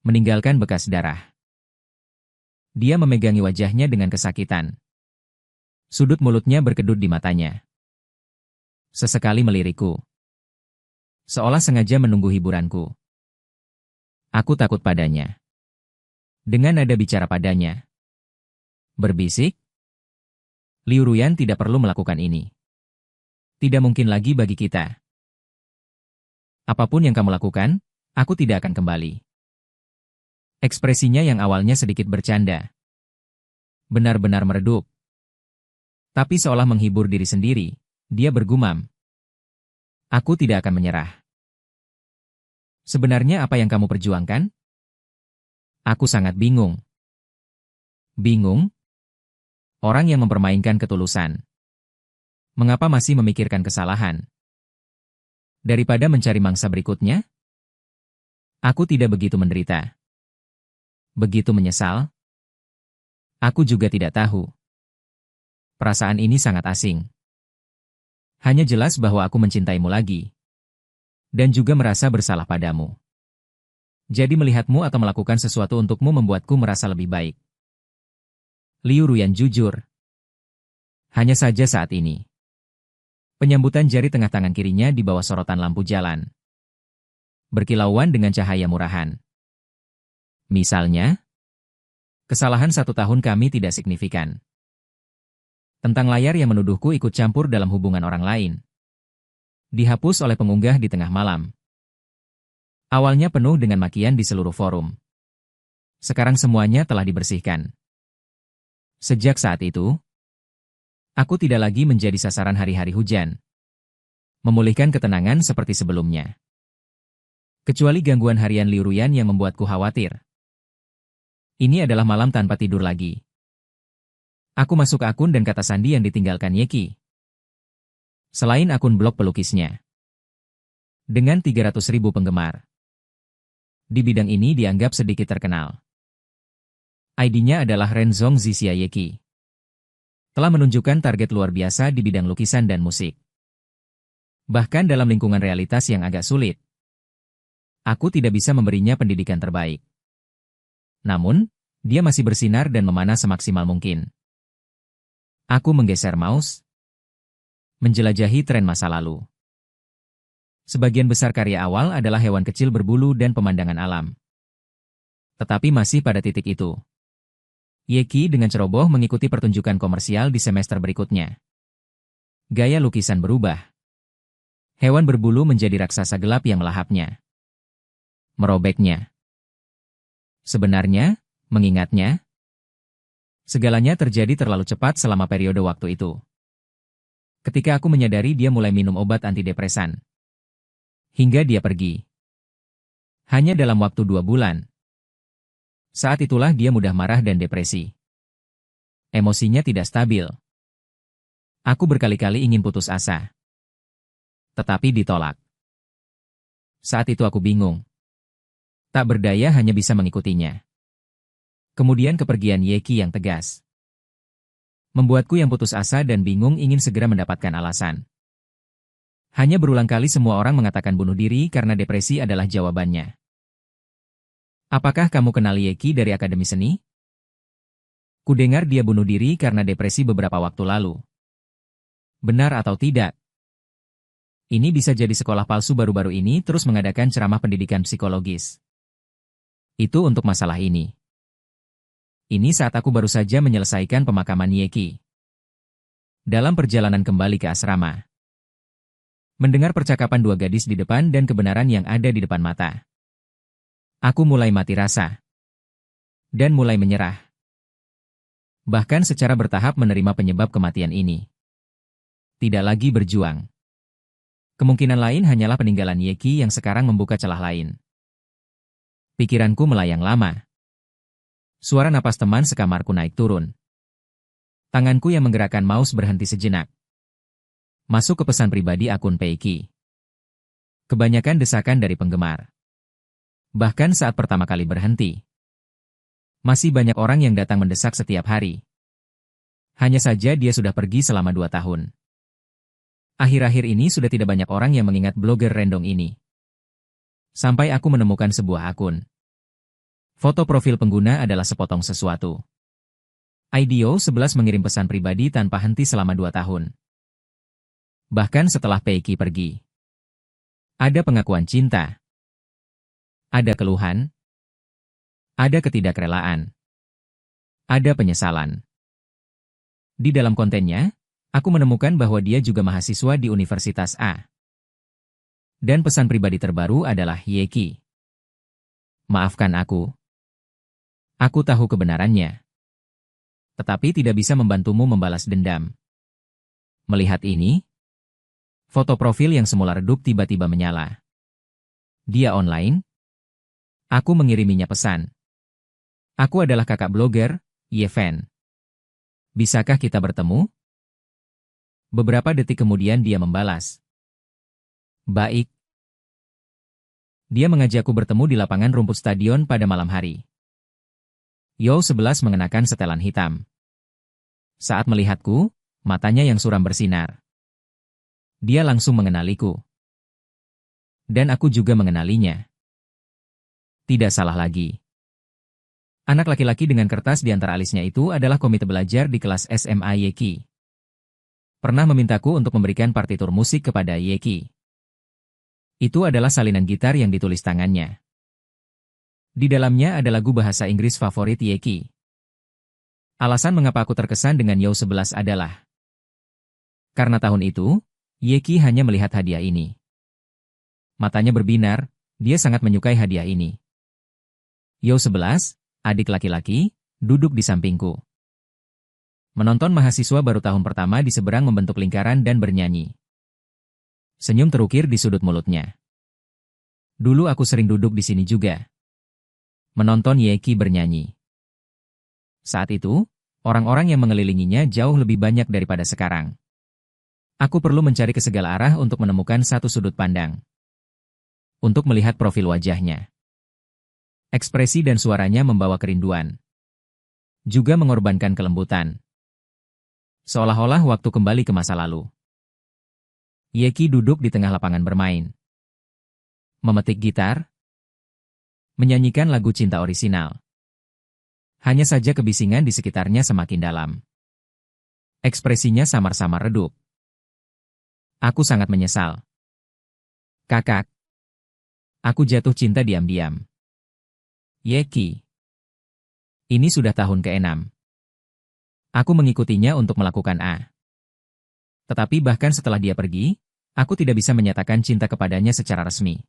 meninggalkan bekas darah. Dia memegangi wajahnya dengan kesakitan. Sudut mulutnya berkedut di matanya. Sesekali melirikku. Seolah sengaja menunggu hiburanku. Aku takut padanya. Dengan nada bicara padanya. Berbisik. Liu Ruyan tidak perlu melakukan ini. Tidak mungkin lagi bagi kita. Apapun yang kamu lakukan, aku tidak akan kembali. Ekspresinya yang awalnya sedikit bercanda. Benar-benar meredup. Tapi seolah menghibur diri sendiri, dia bergumam. Aku tidak akan menyerah. Sebenarnya apa yang kamu perjuangkan? Aku sangat bingung. Bingung? Orang yang mempermainkan ketulusan. Mengapa masih memikirkan kesalahan? Daripada mencari mangsa berikutnya? Aku tidak begitu menderita. Begitu menyesal? Aku juga tidak tahu. Perasaan ini sangat asing. Hanya jelas bahwa aku mencintaimu lagi. Dan juga merasa bersalah padamu. Jadi melihatmu atau melakukan sesuatu untukmu membuatku merasa lebih baik. Liu Ruyan jujur. Hanya saja saat ini. Penyambutan jari tengah tangan kirinya di bawah sorotan lampu jalan. Berkilauan dengan cahaya murahan. Misalnya, kesalahan 1 tahun kami tidak signifikan. Tentang layar yang menuduhku ikut campur dalam hubungan orang lain. Dihapus oleh pengunggah di tengah malam. Awalnya penuh dengan makian di seluruh forum. Sekarang semuanya telah dibersihkan. Sejak saat itu, aku tidak lagi menjadi sasaran hari-hari hujan. Memulihkan ketenangan seperti sebelumnya. Kecuali gangguan harian Liu Ruyan yang membuatku khawatir. Ini adalah malam tanpa tidur lagi. Aku masuk akun dan kata sandi yang ditinggalkan Yeki. Selain akun blog pelukisnya. Dengan 300.000 penggemar. Di bidang ini dianggap sedikit terkenal. ID-nya adalah Renzong Zixia Yeki. Telah menunjukkan target luar biasa di bidang lukisan dan musik. Bahkan dalam lingkungan realitas yang agak sulit. Aku tidak bisa memberinya pendidikan terbaik. Namun, dia masih bersinar dan memanah semaksimal mungkin. Aku menggeser mouse, menjelajahi tren masa lalu. Sebagian besar karya awal adalah hewan kecil berbulu dan pemandangan alam. Tetapi masih pada titik itu. Yeki dengan ceroboh mengikuti pertunjukan komersial di semester berikutnya. Gaya lukisan berubah. Hewan berbulu menjadi raksasa gelap yang melahapnya. Merobeknya. Sebenarnya, mengingatnya, segalanya terjadi terlalu cepat selama periode waktu itu. Ketika aku menyadari dia mulai minum obat antidepresan. Hingga dia pergi. Hanya dalam waktu 2 bulan. Saat itulah dia mudah marah dan depresi. Emosinya tidak stabil. Aku berkali-kali ingin putus asa. Tetapi ditolak. Saat itu aku bingung. Tak berdaya hanya bisa mengikutinya. Kemudian kepergian Yeki yang tegas. Membuatku yang putus asa dan bingung ingin segera mendapatkan alasan. Hanya berulang kali semua orang mengatakan bunuh diri karena depresi adalah jawabannya. Apakah kamu kenal Yeki dari Akademi Seni? Kudengar dia bunuh diri karena depresi beberapa waktu lalu. Benar atau tidak? Ini bisa jadi sekolah palsu baru-baru ini terus mengadakan ceramah pendidikan psikologis. Itu untuk masalah ini. Ini saat aku baru saja menyelesaikan pemakaman Yeki. Dalam perjalanan kembali ke asrama. Mendengar percakapan dua gadis di depan dan kebenaran yang ada di depan mata, aku mulai mati rasa. Dan mulai menyerah. Bahkan secara bertahap menerima penyebab kematian ini. Tidak lagi berjuang. Kemungkinan lain hanyalah peninggalan Yeki yang sekarang membuka celah lain. Pikiranku melayang lama. Suara napas teman sekamarku naik turun. Tanganku yang menggerakkan mouse berhenti sejenak. Masuk ke pesan pribadi akun Peiki. Kebanyakan desakan dari penggemar. Bahkan saat pertama kali berhenti. Masih banyak orang yang datang mendesak setiap hari. Hanya saja dia sudah pergi selama 2 tahun. Akhir-akhir ini sudah tidak banyak orang yang mengingat blogger Rendong ini. Sampai aku menemukan sebuah akun. Foto profil pengguna adalah sepotong sesuatu. IDO 11 mengirim pesan pribadi tanpa henti selama 2 tahun. Bahkan setelah Peiki pergi. Ada pengakuan cinta. Ada keluhan. Ada ketidakrelaan. Ada penyesalan. Di dalam kontennya, aku menemukan bahwa dia juga mahasiswa di Universitas A. Dan pesan pribadi terbaru adalah Yeki. Maafkan aku. Aku tahu kebenarannya. Tetapi tidak bisa membantumu membalas dendam. Melihat ini, foto profil yang semula redup tiba-tiba menyala. Dia online. Aku mengiriminya pesan. Aku adalah kakak blogger, Yeven. Bisakah kita bertemu? Beberapa detik kemudian dia membalas. Baik. Dia mengajakku bertemu di lapangan rumput stadion pada malam hari. Yo 11 mengenakan setelan hitam. Saat melihatku, matanya yang suram bersinar. Dia langsung mengenaliku. Dan aku juga mengenalinya. Tidak salah lagi. Anak laki-laki dengan kertas di antara alisnya itu adalah komite belajar di kelas SMA Yeki. Pernah memintaku untuk memberikan partitur musik kepada Yeki. Itu adalah salinan gitar yang ditulis tangannya. Di dalamnya ada lagu bahasa Inggris favorit Yeki. Alasan mengapa aku terkesan dengan Yo 11 adalah karena tahun itu, Yeki hanya melihat hadiah ini. Matanya berbinar, dia sangat menyukai hadiah ini. Yo 11, adik laki-laki, duduk di sampingku. Menonton mahasiswa baru tahun pertama di seberang membentuk lingkaran dan bernyanyi. Senyum terukir di sudut mulutnya. Dulu aku sering duduk di sini juga. Menonton Yeki bernyanyi. Saat itu, orang-orang yang mengelilinginya jauh lebih banyak daripada sekarang. Aku perlu mencari ke segala arah untuk menemukan satu sudut pandang. Untuk melihat profil wajahnya. Ekspresi dan suaranya membawa kerinduan. Juga mengorbankan kelembutan. Seolah-olah waktu kembali ke masa lalu. Yeki duduk di tengah lapangan bermain. Memetik gitar. Menyanyikan lagu cinta orisinal. Hanya saja kebisingan di sekitarnya semakin dalam. Ekspresinya samar-samar redup. Aku sangat menyesal. Kakak. Aku jatuh cinta diam-diam. Yeki. Ini sudah tahun ke-6. Aku mengikutinya untuk melakukan A. Tetapi bahkan setelah dia pergi, aku tidak bisa menyatakan cinta kepadanya secara resmi.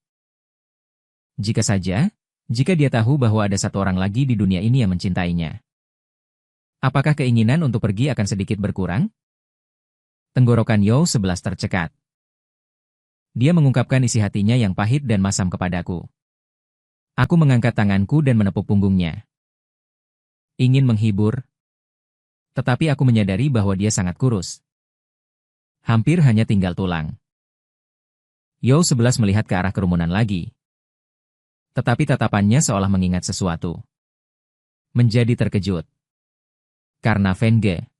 Jika dia tahu bahwa ada satu orang lagi di dunia ini yang mencintainya. Apakah keinginan untuk pergi akan sedikit berkurang? Tenggorokan Yo 11 tercekat. Dia mengungkapkan isi hatinya yang pahit dan masam kepadaku. Aku mengangkat tanganku dan menepuk punggungnya. Ingin menghibur. Tetapi aku menyadari bahwa dia sangat kurus. Hampir hanya tinggal tulang. Yo 11 melihat ke arah kerumunan lagi. Tetapi tatapannya seolah mengingat sesuatu. Menjadi terkejut. Karena Venge.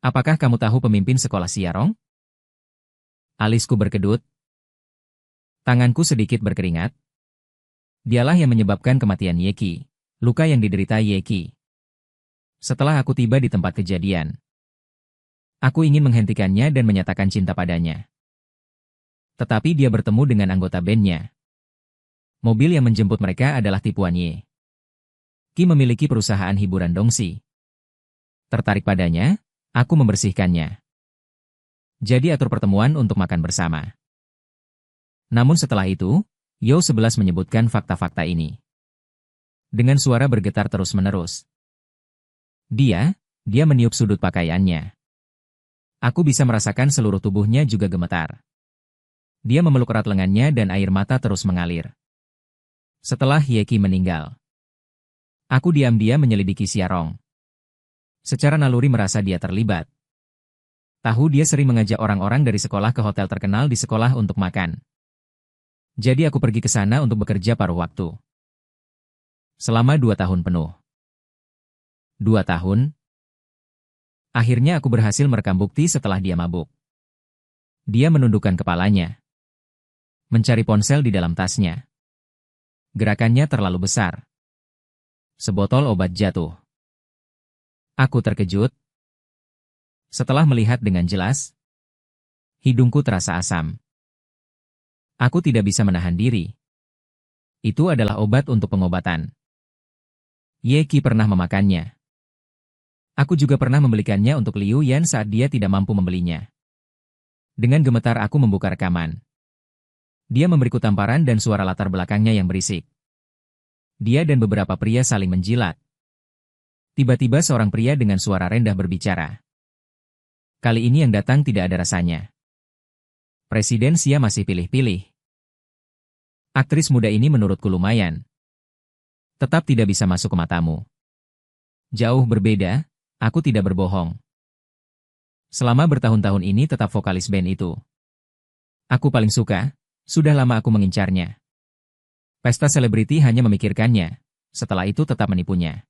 Apakah kamu tahu pemimpin sekolah Siarong? Alisku berkedut. Tanganku sedikit berkeringat. Dialah yang menyebabkan kematian Yeki. Luka yang diderita Yeki. Setelah aku tiba di tempat kejadian. Aku ingin menghentikannya dan menyatakan cinta padanya. Tetapi dia bertemu dengan anggota bandnya. Mobil yang menjemput mereka adalah tipuan Ye. Ki memiliki perusahaan hiburan dongsi. Tertarik padanya, aku membersihkannya. Jadi atur pertemuan untuk makan bersama. Namun setelah itu, Yo11 menyebutkan fakta-fakta ini. Dengan suara bergetar terus-menerus. Dia meniup sudut pakaiannya. Aku bisa merasakan seluruh tubuhnya juga gemetar. Dia memeluk erat lengannya dan air mata terus mengalir. Setelah Yeki meninggal, aku diam-diam menyelidiki Xiarong. Secara naluri merasa dia terlibat. Tahu dia sering mengajak orang-orang dari sekolah ke hotel terkenal di sekolah untuk makan. Jadi aku pergi ke sana untuk bekerja paruh waktu. Selama 2 tahun penuh. 2 tahun? Akhirnya aku berhasil merekam bukti setelah dia mabuk. Dia menundukkan kepalanya. Mencari ponsel di dalam tasnya. Gerakannya terlalu besar. Sebotol obat jatuh. Aku terkejut. Setelah melihat dengan jelas, hidungku terasa asam. Aku tidak bisa menahan diri. Itu adalah obat untuk pengobatan. Yeki pernah memakannya. Aku juga pernah membelikannya untuk Liu Yan saat dia tidak mampu membelinya. Dengan gemetar aku membuka rekaman. Dia memberiku tamparan dan suara latar belakangnya yang berisik. Dia dan beberapa pria saling menjilat. Tiba-tiba seorang pria dengan suara rendah berbicara. Kali ini yang datang tidak ada rasanya. Presiden Xia masih pilih-pilih. Aktris muda ini menurutku lumayan. Tetap tidak bisa masuk ke matamu. Jauh berbeda, aku tidak berbohong. Selama bertahun-tahun ini tetap vokalis band itu. Aku paling suka, sudah lama aku mengincarnya. Pesta selebriti hanya memikirkannya, setelah itu tetap menipunya.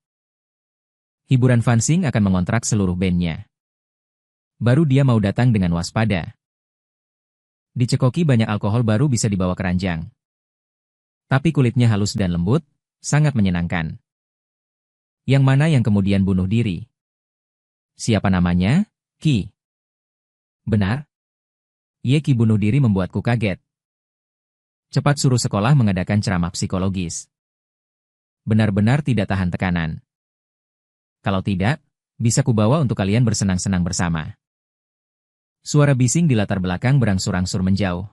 Hiburan Fansing akan mengontrak seluruh bandnya. Baru dia mau datang dengan waspada. Dicekoki banyak alkohol baru bisa dibawa keranjang. Tapi kulitnya halus dan lembut, sangat menyenangkan. Yang mana yang kemudian bunuh diri? Siapa namanya? Ki. Benar? Yeki bunuh diri membuatku kaget. Cepat suruh sekolah mengadakan ceramah psikologis. Benar-benar tidak tahan tekanan. Kalau tidak, bisa kubawa untuk kalian bersenang-senang bersama. Suara bising di latar belakang berangsur-angsur menjauh.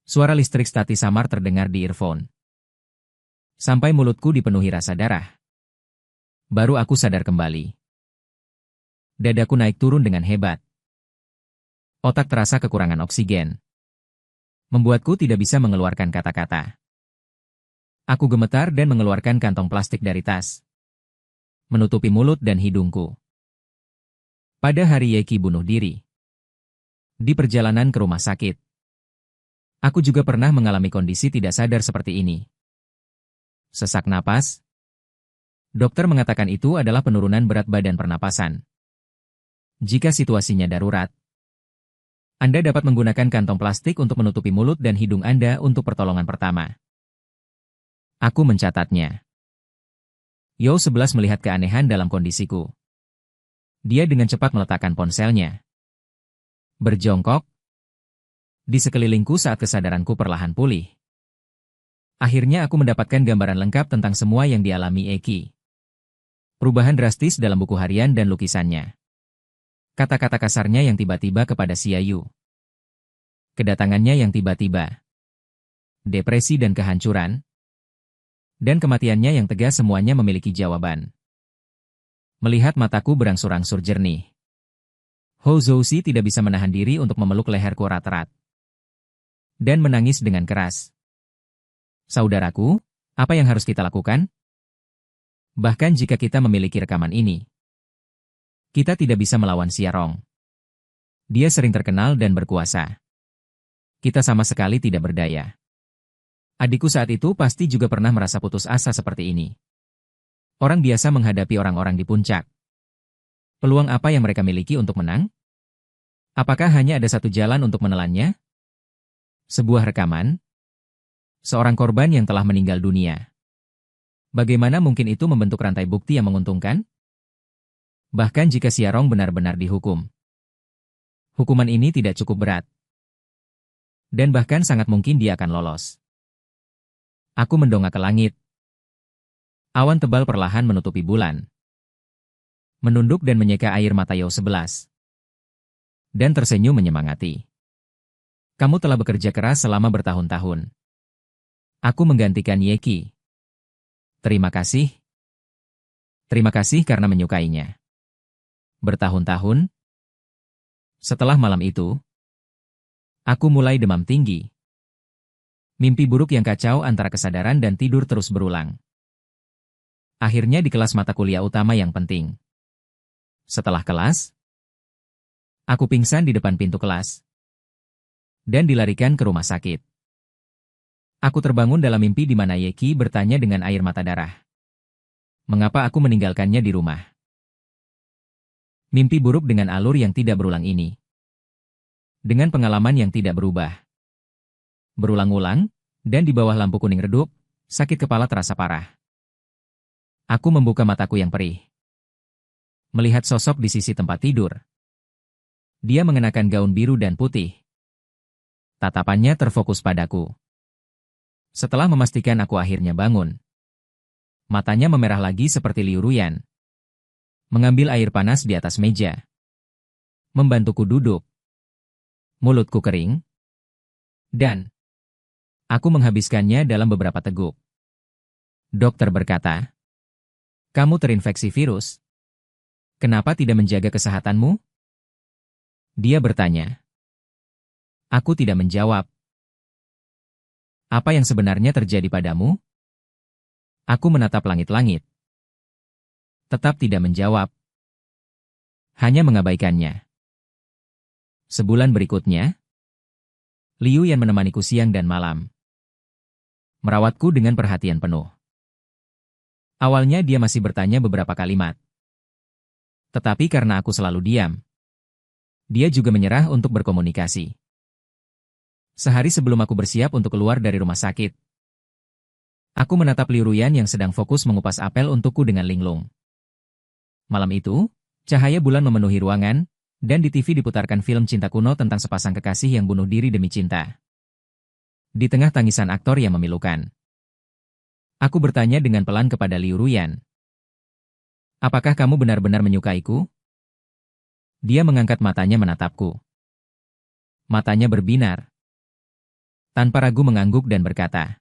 Suara listrik statis samar terdengar di earphone. Sampai mulutku dipenuhi rasa darah. Baru aku sadar kembali. Dadaku naik turun dengan hebat. Otak terasa kekurangan oksigen. Membuatku tidak bisa mengeluarkan kata-kata. Aku gemetar dan mengeluarkan kantong plastik dari tas. Menutupi mulut dan hidungku. Pada hari Yeki bunuh diri. Di perjalanan ke rumah sakit. Aku juga pernah mengalami kondisi tidak sadar seperti ini. Sesak napas. Dokter mengatakan itu adalah penurunan berat badan pernapasan. Jika situasinya darurat, Anda dapat menggunakan kantong plastik untuk menutupi mulut dan hidung Anda untuk pertolongan pertama. Aku mencatatnya. Yo11 melihat keanehan dalam kondisiku. Dia dengan cepat meletakkan ponselnya. Berjongkok. Di sekelilingku saat kesadaranku perlahan pulih. Akhirnya aku mendapatkan gambaran lengkap tentang semua yang dialami Eki. Perubahan drastis dalam buku harian dan lukisannya. Kata-kata kasarnya yang tiba-tiba kepada Xiaoyu. Kedatangannya yang tiba-tiba. Depresi dan kehancuran. Dan kematiannya yang tegas semuanya memiliki jawaban. Melihat mataku berangsur-angsur jernih. Hou Zouxi tidak bisa menahan diri untuk memeluk leherku erat-erat. Dan menangis dengan keras. Saudaraku, apa yang harus kita lakukan? Bahkan jika kita memiliki rekaman ini. Kita tidak bisa melawan Xiarong. Dia sering terkenal dan berkuasa. Kita sama sekali tidak berdaya. Adikku saat itu pasti juga pernah merasa putus asa seperti ini. Orang biasa menghadapi orang-orang di puncak. Peluang apa yang mereka miliki untuk menang? Apakah hanya ada satu jalan untuk menelannya? Sebuah rekaman? Seorang korban yang telah meninggal dunia. Bagaimana mungkin itu membentuk rantai bukti yang menguntungkan? Bahkan jika Xiarong benar-benar dihukum. Hukuman ini tidak cukup berat. Dan bahkan sangat mungkin dia akan lolos. Aku mendongak ke langit. Awan tebal perlahan menutupi bulan. Menunduk dan menyeka air mata Yo11. dan tersenyum menyemangati. Kamu telah bekerja keras selama bertahun-tahun. Aku menggantikan Yeki. Terima kasih. Terima kasih karena menyukainya. Bertahun-tahun? Setelah malam itu, aku mulai demam tinggi. Mimpi buruk yang kacau antara kesadaran dan tidur terus berulang. Akhirnya di kelas mata kuliah utama yang penting. Setelah kelas, aku pingsan di depan pintu kelas dan dilarikan ke rumah sakit. Aku terbangun dalam mimpi di mana Yeki bertanya dengan air mata darah. Mengapa aku meninggalkannya di rumah? Mimpi buruk dengan alur yang tidak berulang ini. Dengan pengalaman yang tidak berubah. Berulang-ulang, dan di bawah lampu kuning redup, sakit kepala terasa parah. Aku membuka mataku yang perih. Melihat sosok di sisi tempat tidur. Dia mengenakan gaun biru dan putih. Tatapannya terfokus padaku. Setelah memastikan aku akhirnya bangun. Matanya memerah lagi seperti Liu Ruyan. Mengambil air panas di atas meja. Membantuku duduk. Mulutku kering. Dan aku menghabiskannya dalam beberapa teguk. Dokter berkata, "Kamu terinfeksi virus. Kenapa tidak menjaga kesehatanmu?" Dia bertanya. Aku tidak menjawab. Apa yang sebenarnya terjadi padamu? Aku menatap langit-langit. Tetap tidak menjawab. Hanya mengabaikannya. Sebulan berikutnya, Liu yang menemaniku siang dan malam. Merawatku dengan perhatian penuh. Awalnya dia masih bertanya beberapa kalimat. Tetapi karena aku selalu diam, dia juga menyerah untuk berkomunikasi. Sehari sebelum aku bersiap untuk keluar dari rumah sakit, aku menatap Liu Ruyan yang sedang fokus mengupas apel untukku dengan linglung. Malam itu, cahaya bulan memenuhi ruangan, dan di TV diputarkan film cinta kuno tentang sepasang kekasih yang bunuh diri demi cinta. Di tengah tangisan aktor yang memilukan, aku bertanya dengan pelan kepada Liu Ruyan. Apakah kamu benar-benar menyukaiku? Dia mengangkat matanya menatapku. Matanya berbinar. Tanpa ragu mengangguk dan berkata,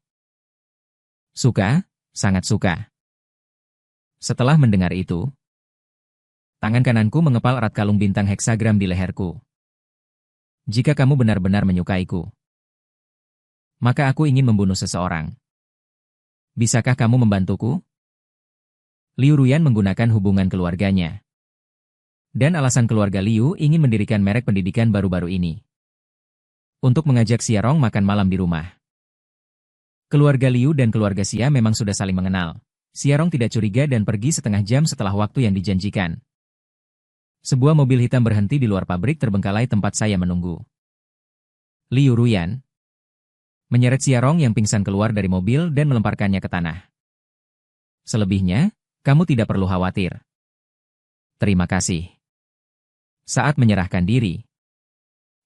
"Suka, sangat suka." Setelah mendengar itu, tangan kananku mengepal erat kalung bintang heksagram di leherku. Jika kamu benar-benar menyukaiku, maka aku ingin membunuh seseorang. Bisakah kamu membantuku? Liu Ruyan menggunakan hubungan keluarganya. Dan alasan keluarga Liu ingin mendirikan merek pendidikan baru-baru ini. Untuk mengajak Xiarong makan malam di rumah. Keluarga Liu dan keluarga Xia memang sudah saling mengenal. Xiarong tidak curiga dan pergi setengah jam setelah waktu yang dijanjikan. Sebuah mobil hitam berhenti di luar pabrik terbengkalai tempat saya menunggu. Liu Ruyan menyeret Xiarong yang pingsan keluar dari mobil dan melemparkannya ke tanah. Selebihnya, kamu tidak perlu khawatir. Terima kasih. Saat menyerahkan diri,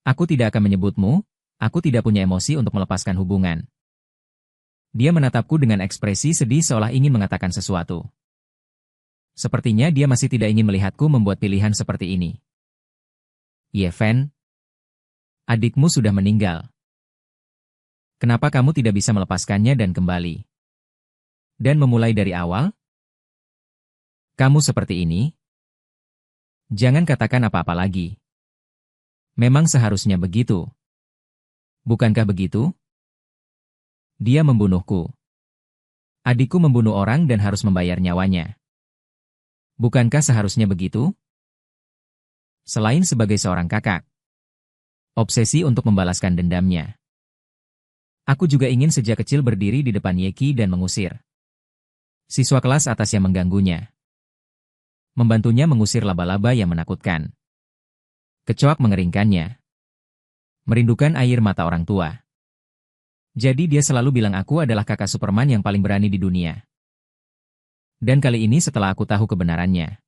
aku tidak akan menyebutmu, aku tidak punya emosi untuk melepaskan hubungan. Dia menatapku dengan ekspresi sedih seolah ingin mengatakan sesuatu. Sepertinya dia masih tidak ingin melihatku membuat pilihan seperti ini. Yeven, adikmu sudah meninggal. Kenapa kamu tidak bisa melepaskannya dan kembali? Dan memulai dari awal? Kamu seperti ini? Jangan katakan apa-apa lagi. Memang seharusnya begitu. Bukankah begitu? Dia membunuhku. Adikku membunuh orang dan harus membayar nyawanya. Bukankah seharusnya begitu? Selain sebagai seorang kakak, obsesi untuk membalaskan dendamnya. Aku juga ingin sejak kecil berdiri di depan Yeki dan mengusir siswa kelas atas yang mengganggunya. Membantunya mengusir laba-laba yang menakutkan. Kecoak mengeringkannya. Merindukan air mata orang tua. Jadi dia selalu bilang aku adalah kakak Superman yang paling berani di dunia. Dan kali ini setelah aku tahu kebenarannya,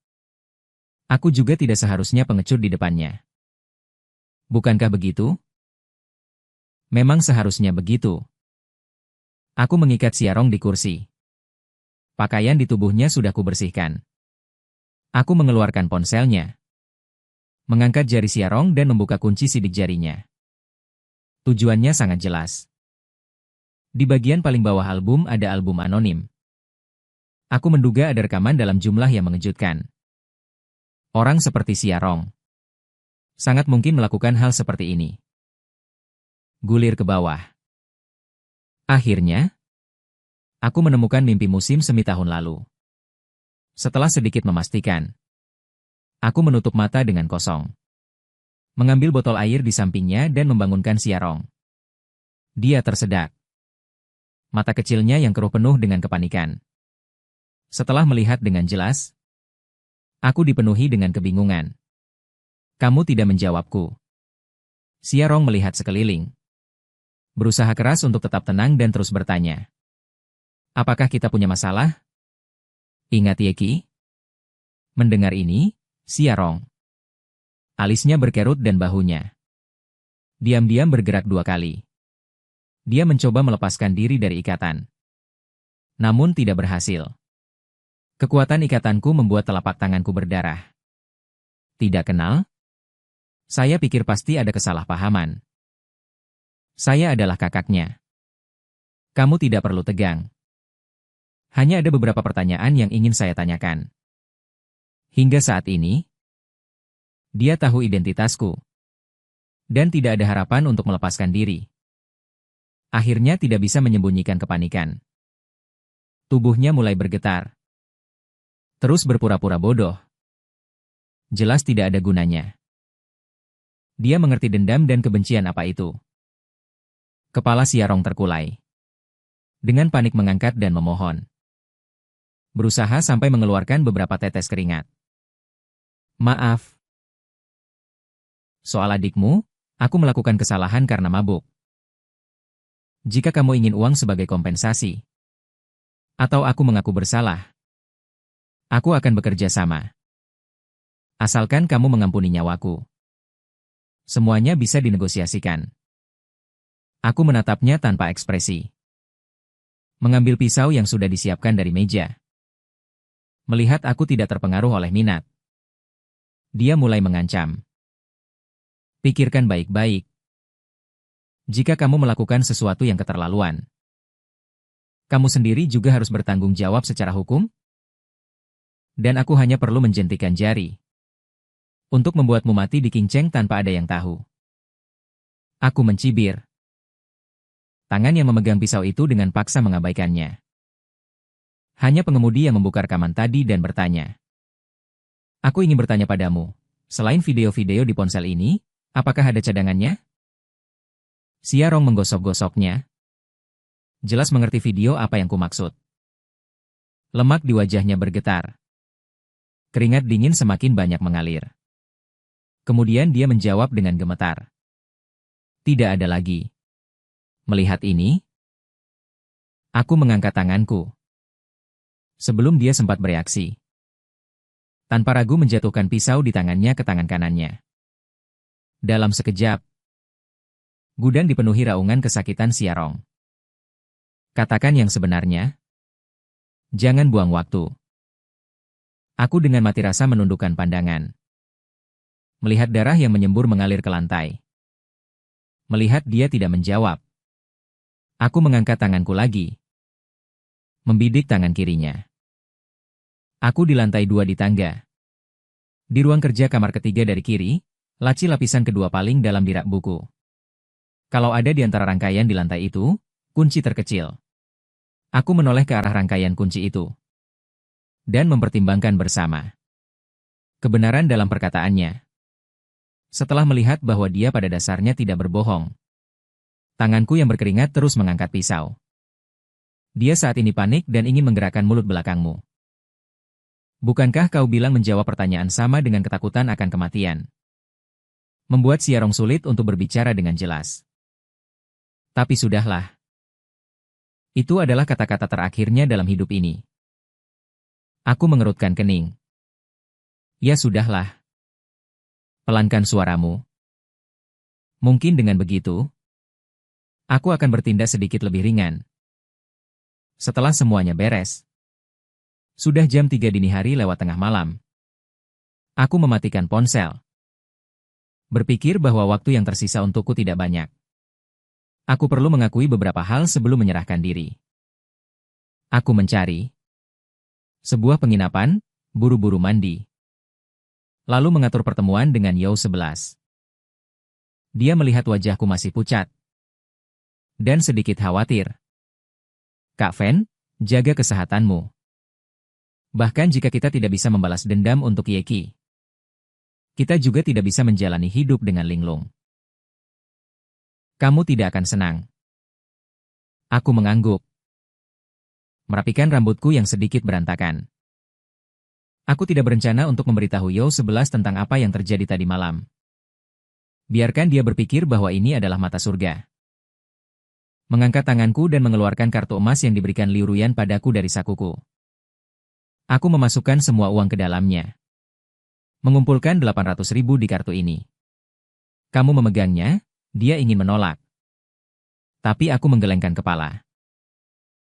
aku juga tidak seharusnya pengecut di depannya. Bukankah begitu? Memang seharusnya begitu. Aku mengikat Xiarong di kursi. Pakaian di tubuhnya sudah kubersihkan. Aku mengeluarkan ponselnya. Mengangkat jari Siarong dan membuka kunci sidik jarinya. Tujuannya sangat jelas. Di bagian paling bawah album ada album anonim. Aku menduga ada rekaman dalam jumlah yang mengejutkan. Orang seperti Siarong sangat mungkin melakukan hal seperti ini. Gulir ke bawah. Akhirnya, aku menemukan mimpi musim semi tahun lalu. Setelah sedikit memastikan, aku menutup mata dengan kosong. Mengambil botol air di sampingnya dan membangunkan Siarong. Dia tersedak. Mata kecilnya yang keruh penuh dengan kepanikan. Setelah melihat dengan jelas, aku dipenuhi dengan kebingungan. Kamu tidak menjawabku. Siarong melihat sekeliling. Berusaha keras untuk tetap tenang dan terus bertanya. Apakah kita punya masalah? Ingat Yeki? Mendengar ini, Siarong. Alisnya berkerut dan bahunya diam-diam bergerak 2 kali. Dia mencoba melepaskan diri dari ikatan. Namun tidak berhasil. Kekuatan ikatanku membuat telapak tanganku berdarah. Tidak kenal? Saya pikir pasti ada kesalahpahaman. Saya adalah kakaknya. Kamu tidak perlu tegang. Hanya ada beberapa pertanyaan yang ingin saya tanyakan. Hingga saat ini, dia tahu identitasku. Dan tidak ada harapan untuk melepaskan diri. Akhirnya tidak bisa menyembunyikan kepanikan. Tubuhnya mulai bergetar. Terus berpura-pura bodoh. Jelas tidak ada gunanya. Dia mengerti dendam dan kebencian apa itu. Kepala Siarong terkulai. Dengan panik mengangkat dan memohon. Berusaha sampai mengeluarkan beberapa tetes keringat. Maaf. Soal adikmu, aku melakukan kesalahan karena mabuk. Jika kamu ingin uang sebagai kompensasi, atau aku mengaku bersalah, aku akan bekerja sama. Asalkan kamu mengampuni nyawaku. Semuanya bisa dinegosiasikan. Aku menatapnya tanpa ekspresi. Mengambil pisau yang sudah disiapkan dari meja. Melihat aku tidak terpengaruh oleh minat, dia mulai mengancam. Pikirkan baik-baik. Jika kamu melakukan sesuatu yang keterlaluan, kamu sendiri juga harus bertanggung jawab secara hukum? Dan aku hanya perlu menjentikan jari untuk membuatmu mati di kinceng tanpa ada yang tahu. Aku mencibir. Tangan yang memegang pisau itu dengan paksa mengabaikannya. Hanya pengemudi yang membuka rekaman tadi dan bertanya. Aku ingin bertanya padamu, selain video-video di ponsel ini, apakah ada cadangannya? Siarong menggosok-gosoknya. Jelas mengerti video apa yang kumaksud. Lemak di wajahnya bergetar. Keringat dingin semakin banyak mengalir. Kemudian dia menjawab dengan gemetar. Tidak ada lagi. Melihat ini, aku mengangkat tanganku. Sebelum dia sempat bereaksi. Tanpa ragu menjatuhkan pisau di tangannya ke tangan kanannya. Dalam sekejap, gudang dipenuhi raungan kesakitan Siarong. Katakan yang sebenarnya. Jangan buang waktu. Aku dengan mati rasa menundukkan pandangan. Melihat darah yang menyembur mengalir ke lantai. Melihat dia tidak menjawab. Aku mengangkat tanganku lagi. Membidik tangan kirinya. Aku di lantai 2 di tangga. Di ruang kerja kamar ketiga dari kiri, laci lapisan kedua paling dalam di rak buku. Kalau ada di antara rangkaian di lantai itu, kunci terkecil. Aku menoleh ke arah rangkaian kunci itu. Dan mempertimbangkan bersama kebenaran dalam perkataannya. Setelah melihat bahwa dia pada dasarnya tidak berbohong. Tanganku yang berkeringat terus mengangkat pisau. Dia saat ini panik dan ingin menggerakkan mulut belakangmu. Bukankah kau bilang menjawab pertanyaan sama dengan ketakutan akan kematian? Membuat Siarong sulit untuk berbicara dengan jelas. Tapi sudahlah. Itu adalah kata-kata terakhirnya dalam hidup ini. Aku mengerutkan kening. Ya sudahlah. Pelankan suaramu. Mungkin dengan begitu, aku akan bertindak sedikit lebih ringan. Setelah semuanya beres. Sudah jam 3 dini hari lewat tengah malam. Aku mematikan ponsel. Berpikir bahwa waktu yang tersisa untukku tidak banyak. Aku perlu mengakui beberapa hal sebelum menyerahkan diri. Aku mencari sebuah penginapan, buru-buru mandi. Lalu mengatur pertemuan dengan Yao 11. Dia melihat wajahku masih pucat. Dan sedikit khawatir. Kak Fen, jaga kesehatanmu. Bahkan jika kita tidak bisa membalas dendam untuk Yeki, kita juga tidak bisa menjalani hidup dengan linglung. Kamu tidak akan senang. Aku mengangguk. Merapikan rambutku yang sedikit berantakan. Aku tidak berencana untuk memberitahu Yao 11 tentang apa yang terjadi tadi malam. Biarkan dia berpikir bahwa ini adalah mata surga. Mengangkat tanganku dan mengeluarkan kartu emas yang diberikan Liu Ruyan padaku dari sakuku. Aku memasukkan semua uang ke dalamnya. Mengumpulkan 800.000 di kartu ini. Kamu memegangnya, dia ingin menolak. Tapi aku menggelengkan kepala.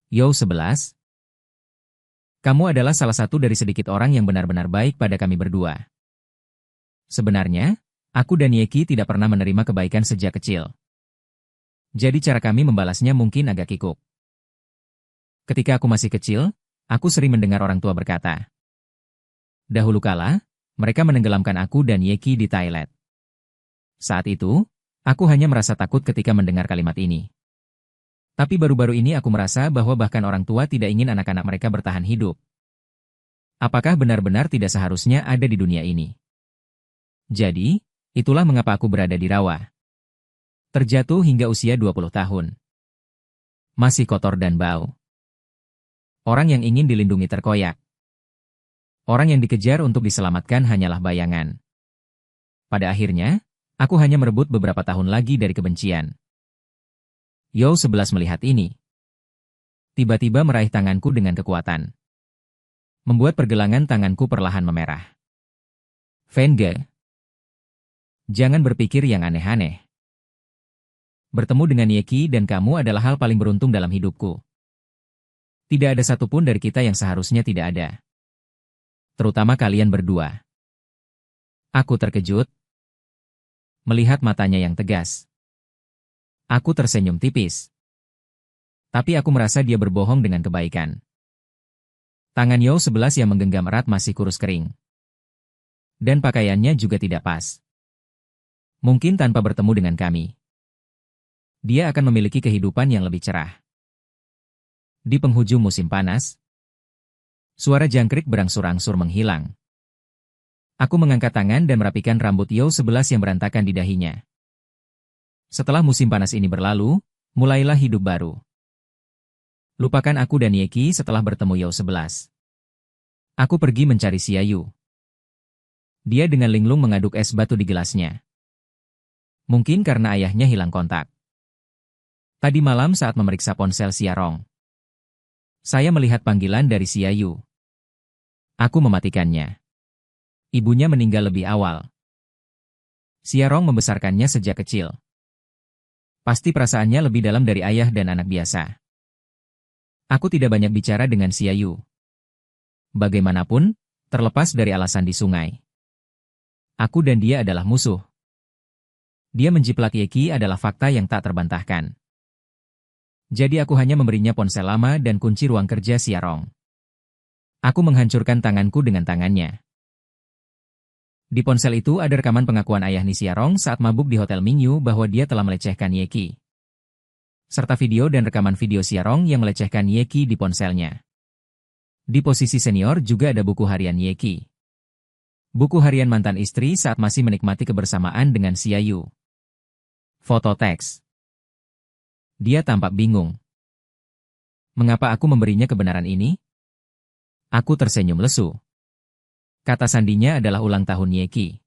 Yao 11. Kamu adalah salah satu dari sedikit orang yang benar-benar baik pada kami berdua. Sebenarnya, aku dan Yeki tidak pernah menerima kebaikan sejak kecil. Jadi cara kami membalasnya mungkin agak kikuk. Ketika aku masih kecil, aku sering mendengar orang tua berkata, dahulu kala, mereka menenggelamkan aku dan Yeki di toilet. Saat itu, aku hanya merasa takut ketika mendengar kalimat ini. Tapi baru-baru ini aku merasa bahwa bahkan orang tua tidak ingin anak-anak mereka bertahan hidup. Apakah benar-benar tidak seharusnya ada di dunia ini? Jadi, itulah mengapa aku berada di rawa. Terjatuh hingga usia 20 tahun. Masih kotor dan bau. Orang yang ingin dilindungi terkoyak. Orang yang dikejar untuk diselamatkan hanyalah bayangan. Pada akhirnya, aku hanya merebut beberapa tahun lagi dari kebencian. Yao 11 melihat ini. Tiba-tiba meraih tanganku dengan kekuatan. Membuat pergelangan tanganku perlahan memerah. Fenge, jangan berpikir yang aneh-aneh. Bertemu dengan Yeki dan kamu adalah hal paling beruntung dalam hidupku. Tidak ada satupun dari kita yang seharusnya tidak ada. Terutama kalian berdua. Aku terkejut. Melihat matanya yang tegas. Aku tersenyum tipis. Tapi aku merasa dia berbohong dengan kebaikan. Tangan Yao 11 yang menggenggam erat masih kurus kering. Dan pakaiannya juga tidak pas. Mungkin tanpa bertemu dengan kami, dia akan memiliki kehidupan yang lebih cerah. Di penghujung musim panas, suara jangkrik berangsur-angsur menghilang. Aku mengangkat tangan dan merapikan rambut Yao 11 yang berantakan di dahinya. Setelah musim panas ini berlalu, mulailah hidup baru. Lupakan aku dan Yeki setelah bertemu Yao 11. Aku pergi mencari Xiaoyu. Dia dengan linglung mengaduk es batu di gelasnya. Mungkin karena ayahnya hilang kontak. Tadi malam saat memeriksa ponsel Xiarong, saya melihat panggilan dari Xiaoyu. Aku mematikannya. Ibunya meninggal lebih awal. Xiarong membesarkannya sejak kecil. Pasti perasaannya lebih dalam dari ayah dan anak biasa. Aku tidak banyak bicara dengan Xiaoyu. Bagaimanapun, terlepas dari alasan di sungai, aku dan dia adalah musuh. Dia menjiplak Yeki adalah fakta yang tak terbantahkan. Jadi aku hanya memberinya ponsel lama dan kunci ruang kerja Xiarong. Aku menghancurkan tanganku dengan tangannya. Di ponsel itu ada rekaman pengakuan ayah Ni Xiarong saat mabuk di Hotel Mingyu bahwa dia telah melecehkan Yeki. Serta video dan rekaman video Xiarong yang melecehkan Yeki di ponselnya. Di posisi senior juga ada buku harian Yeki. Buku harian mantan istri saat masih menikmati kebersamaan dengan Xiaoyu. Foto teks. Dia tampak bingung. Mengapa aku memberinya kebenaran ini? Aku tersenyum lesu. Kata sandinya adalah ulang tahun Yeki.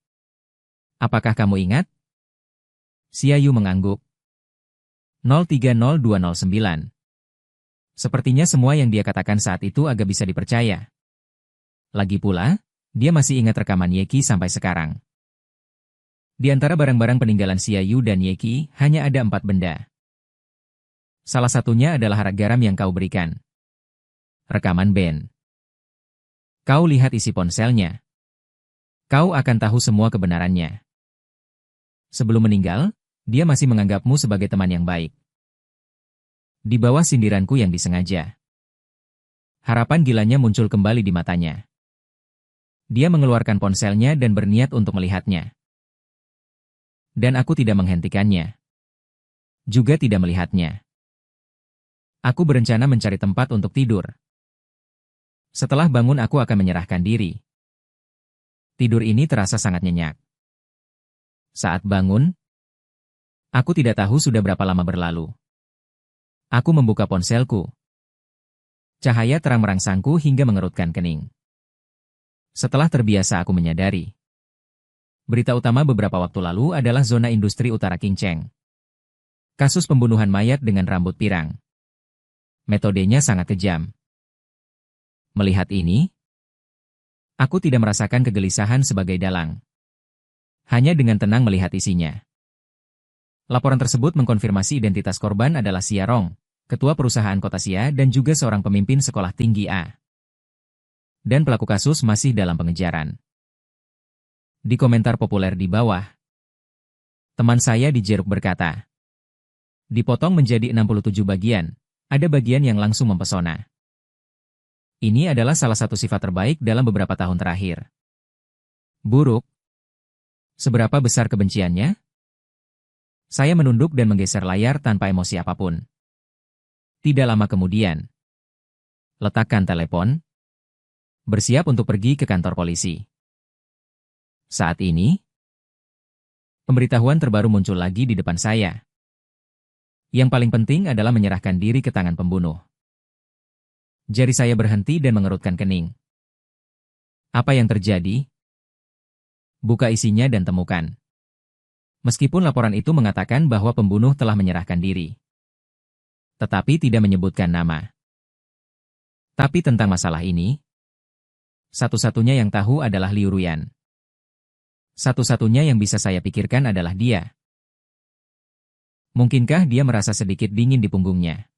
Apakah kamu ingat? Xiaoyu mengangguk. 030209. Sepertinya semua yang dia katakan saat itu agak bisa dipercaya. Lagi pula, dia masih ingat rekaman Yeki sampai sekarang. Di antara barang-barang peninggalan Xiaoyu dan Yeki, hanya ada 4 benda. Salah satunya adalah harga garam yang kau berikan. Rekaman band. Kau lihat isi ponselnya. Kau akan tahu semua kebenarannya. Sebelum meninggal, dia masih menganggapmu sebagai teman yang baik. Di bawah sindiranku yang disengaja, harapan gilanya muncul kembali di matanya. Dia mengeluarkan ponselnya dan berniat untuk melihatnya. Dan aku tidak menghentikannya. Juga tidak melihatnya. Aku berencana mencari tempat untuk tidur. Setelah bangun aku akan menyerahkan diri. Tidur ini terasa sangat nyenyak. Saat bangun, aku tidak tahu sudah berapa lama berlalu. Aku membuka ponselku. Cahaya terang merangsangku hingga mengerutkan kening. Setelah terbiasa aku menyadari. Berita utama beberapa waktu lalu adalah zona industri utara Qingcheng. Kasus pembunuhan mayat dengan rambut pirang. Metodenya sangat kejam. Melihat ini, aku tidak merasakan kegelisahan sebagai dalang. Hanya dengan tenang melihat isinya. Laporan tersebut mengkonfirmasi identitas korban adalah Xia Rong, ketua perusahaan kota Xia dan juga seorang pemimpin sekolah tinggi A. Dan pelaku kasus masih dalam pengejaran. Di komentar populer di bawah, teman saya di Jeruk berkata, dipotong menjadi 67 bagian, ada bagian yang langsung mempesona. Ini adalah salah satu sifat terbaik dalam beberapa tahun terakhir. Buruk. Seberapa besar kebenciannya? Saya menunduk dan menggeser layar tanpa emosi apapun. Tidak lama kemudian, letakkan telepon, bersiap untuk pergi ke kantor polisi. Saat ini, pemberitahuan terbaru muncul lagi di depan saya. Yang paling penting adalah menyerahkan diri ke tangan pembunuh. Jari saya berhenti dan mengerutkan kening. Apa yang terjadi? Buka isinya dan temukan. Meskipun laporan itu mengatakan bahwa pembunuh telah menyerahkan diri. Tetapi tidak menyebutkan nama. Tapi tentang masalah ini, satu-satunya yang tahu adalah Liu Ruyan. Satu-satunya yang bisa saya pikirkan adalah dia. Mungkinkah dia merasa sedikit dingin di punggungnya?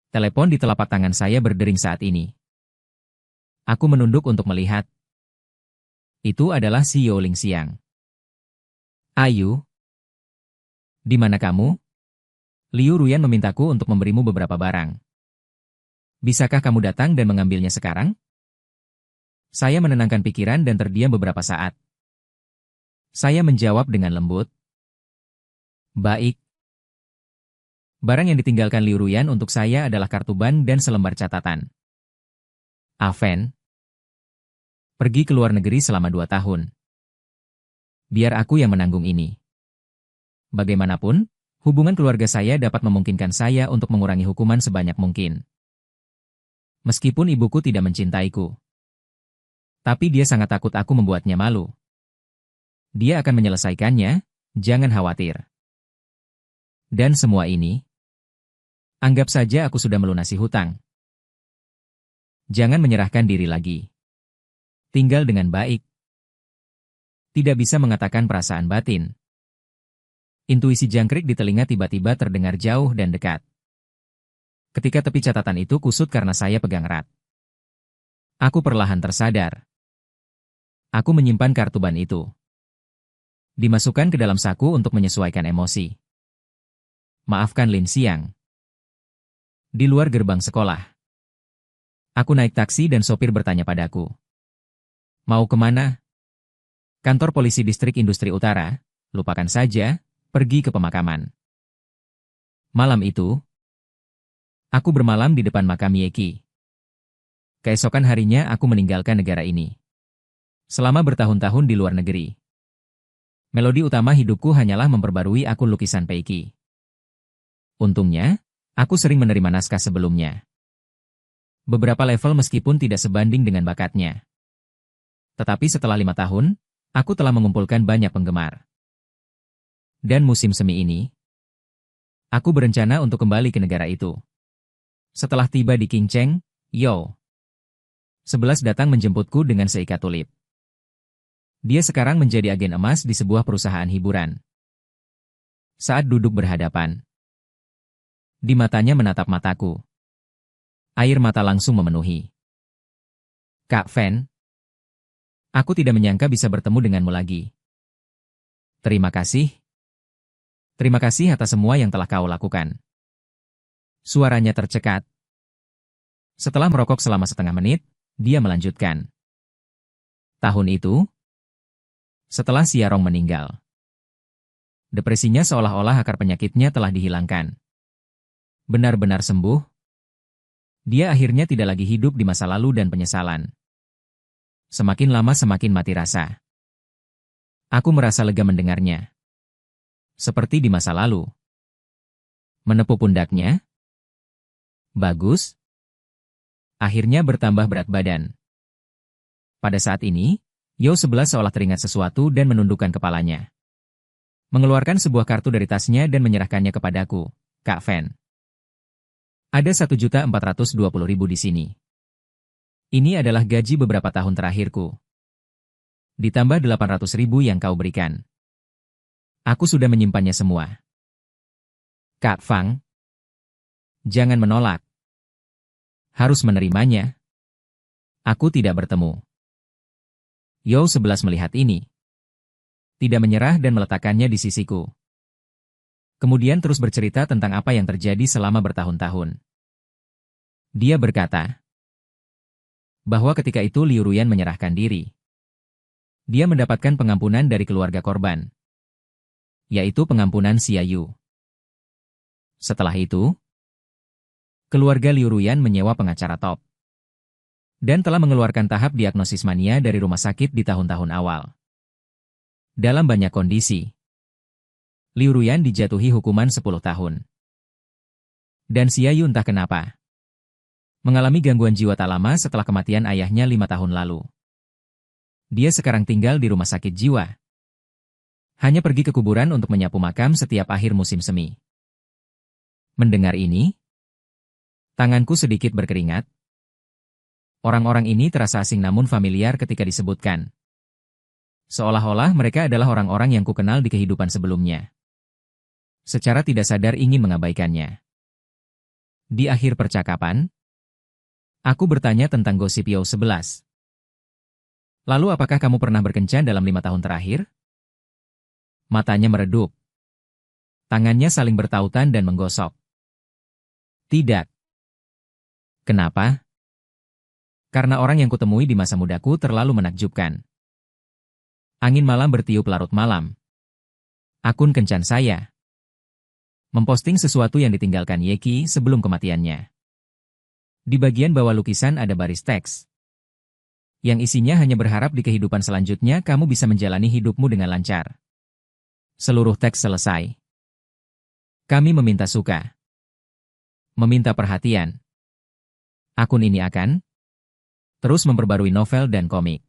Telepon di telapak tangan saya berdering saat ini. Aku menunduk untuk melihat. Itu adalah si Youling Xiang. Ayu, di mana kamu? Liu Ruyan memintaku untuk memberimu beberapa barang. Bisakah kamu datang dan mengambilnya sekarang? Saya menenangkan pikiran dan terdiam beberapa saat. Saya menjawab dengan lembut. Baik. Barang yang ditinggalkan Liu Ruyan untuk saya adalah kartu ban dan selembar catatan. Aven. Pergi ke luar negeri selama 2 tahun. Biar aku yang menanggung ini. Bagaimanapun, hubungan keluarga saya dapat memungkinkan saya untuk mengurangi hukuman sebanyak mungkin. Meskipun ibuku tidak mencintaiku. Tapi dia sangat takut aku membuatnya malu. Dia akan menyelesaikannya, jangan khawatir. Dan semua ini, anggap saja aku sudah melunasi hutang. Jangan menyerahkan diri lagi. Tinggal dengan baik. Tidak bisa mengatakan perasaan batin. Intuisi jangkrik di telinga tiba-tiba terdengar jauh dan dekat. Ketika tepi catatan itu kusut karena saya pegang erat. Aku perlahan tersadar. Aku menyimpan kartu ban itu. Dimasukkan ke dalam saku untuk menyesuaikan emosi. Maafkan Lin Xiang. Di luar gerbang sekolah. Aku naik taksi dan sopir bertanya padaku. Mau kemana? Kantor polisi distrik industri utara, lupakan saja, pergi ke pemakaman. Malam itu, aku bermalam di depan makam Yeki. Keesokan harinya aku meninggalkan negara ini. Selama bertahun-tahun di luar negeri. Melodi utama hidupku hanyalah memperbarui akun lukisan Peiki. Untungnya, aku sering menerima naskah sebelumnya. Beberapa level meskipun tidak sebanding dengan bakatnya. Tetapi setelah 5 tahun, aku telah mengumpulkan banyak penggemar. Dan musim semi ini, aku berencana untuk kembali ke negara itu. Setelah tiba di Qingcheng, Yo 11 datang menjemputku dengan seikat tulip. Dia sekarang menjadi agen emas di sebuah perusahaan hiburan. Saat duduk berhadapan, di matanya menatap mataku. Air mata langsung memenuhi. Kak Fen, aku tidak menyangka bisa bertemu denganmu lagi. Terima kasih. Terima kasih atas semua yang telah kau lakukan. Suaranya tercekat. Setelah merokok selama setengah menit, dia melanjutkan. Tahun itu, setelah Xiaorong meninggal, depresinya seolah-olah akar penyakitnya telah dihilangkan. Benar-benar sembuh. Dia akhirnya tidak lagi hidup di masa lalu dan penyesalan. Semakin lama semakin mati rasa. Aku merasa lega mendengarnya. Seperti di masa lalu. Menepuk pundaknya. Bagus. Akhirnya bertambah berat badan. Pada saat ini, Yao 11 seolah teringat sesuatu dan menundukkan kepalanya. Mengeluarkan sebuah kartu dari tasnya dan menyerahkannya kepadaku, Kak Fen. Ada 1.420.000 di sini. Ini adalah gaji beberapa tahun terakhirku. Ditambah 800.000 yang kau berikan. Aku sudah menyimpannya semua. Kak Fang, jangan menolak. Harus menerimanya. Aku tidak bertemu. Yao 11 melihat ini. Tidak menyerah dan meletakkannya di sisiku. Kemudian terus bercerita tentang apa yang terjadi selama bertahun-tahun. Dia berkata bahwa ketika itu Liu Ruyan menyerahkan diri. Dia mendapatkan pengampunan dari keluarga korban, yaitu pengampunan Xia Yu. Setelah itu, keluarga Liu Ruyan menyewa pengacara top dan telah mengeluarkan tahap diagnosis mania dari rumah sakit di tahun-tahun awal. Dalam banyak kondisi, Liu Ruyan dijatuhi hukuman 10 tahun. Dan Xia Yu entah kenapa mengalami gangguan jiwa tak lama setelah kematian ayahnya 5 tahun lalu. Dia sekarang tinggal di rumah sakit jiwa. Hanya pergi ke kuburan untuk menyapu makam setiap akhir musim semi. Mendengar ini, tanganku sedikit berkeringat. Orang-orang ini terasa asing namun familiar ketika disebutkan. Seolah-olah mereka adalah orang-orang yang kukenal di kehidupan sebelumnya. Secara tidak sadar ingin mengabaikannya. Di akhir percakapan, aku bertanya tentang gosip Yao 11. Lalu apakah kamu pernah berkencan dalam 5 tahun terakhir? Matanya meredup. Tangannya saling bertautan dan menggosok. Tidak. Kenapa? Karena orang yang kutemui di masa mudaku terlalu menakjubkan. Angin malam bertiup larut malam. Akun kencan saya memposting sesuatu yang ditinggalkan Yeki sebelum kematiannya. Di bagian bawah lukisan ada baris teks yang isinya hanya berharap di kehidupan selanjutnya kamu bisa menjalani hidupmu dengan lancar. Seluruh teks selesai. Kami meminta suka. Meminta perhatian. Akun ini akan terus memperbarui novel dan komik.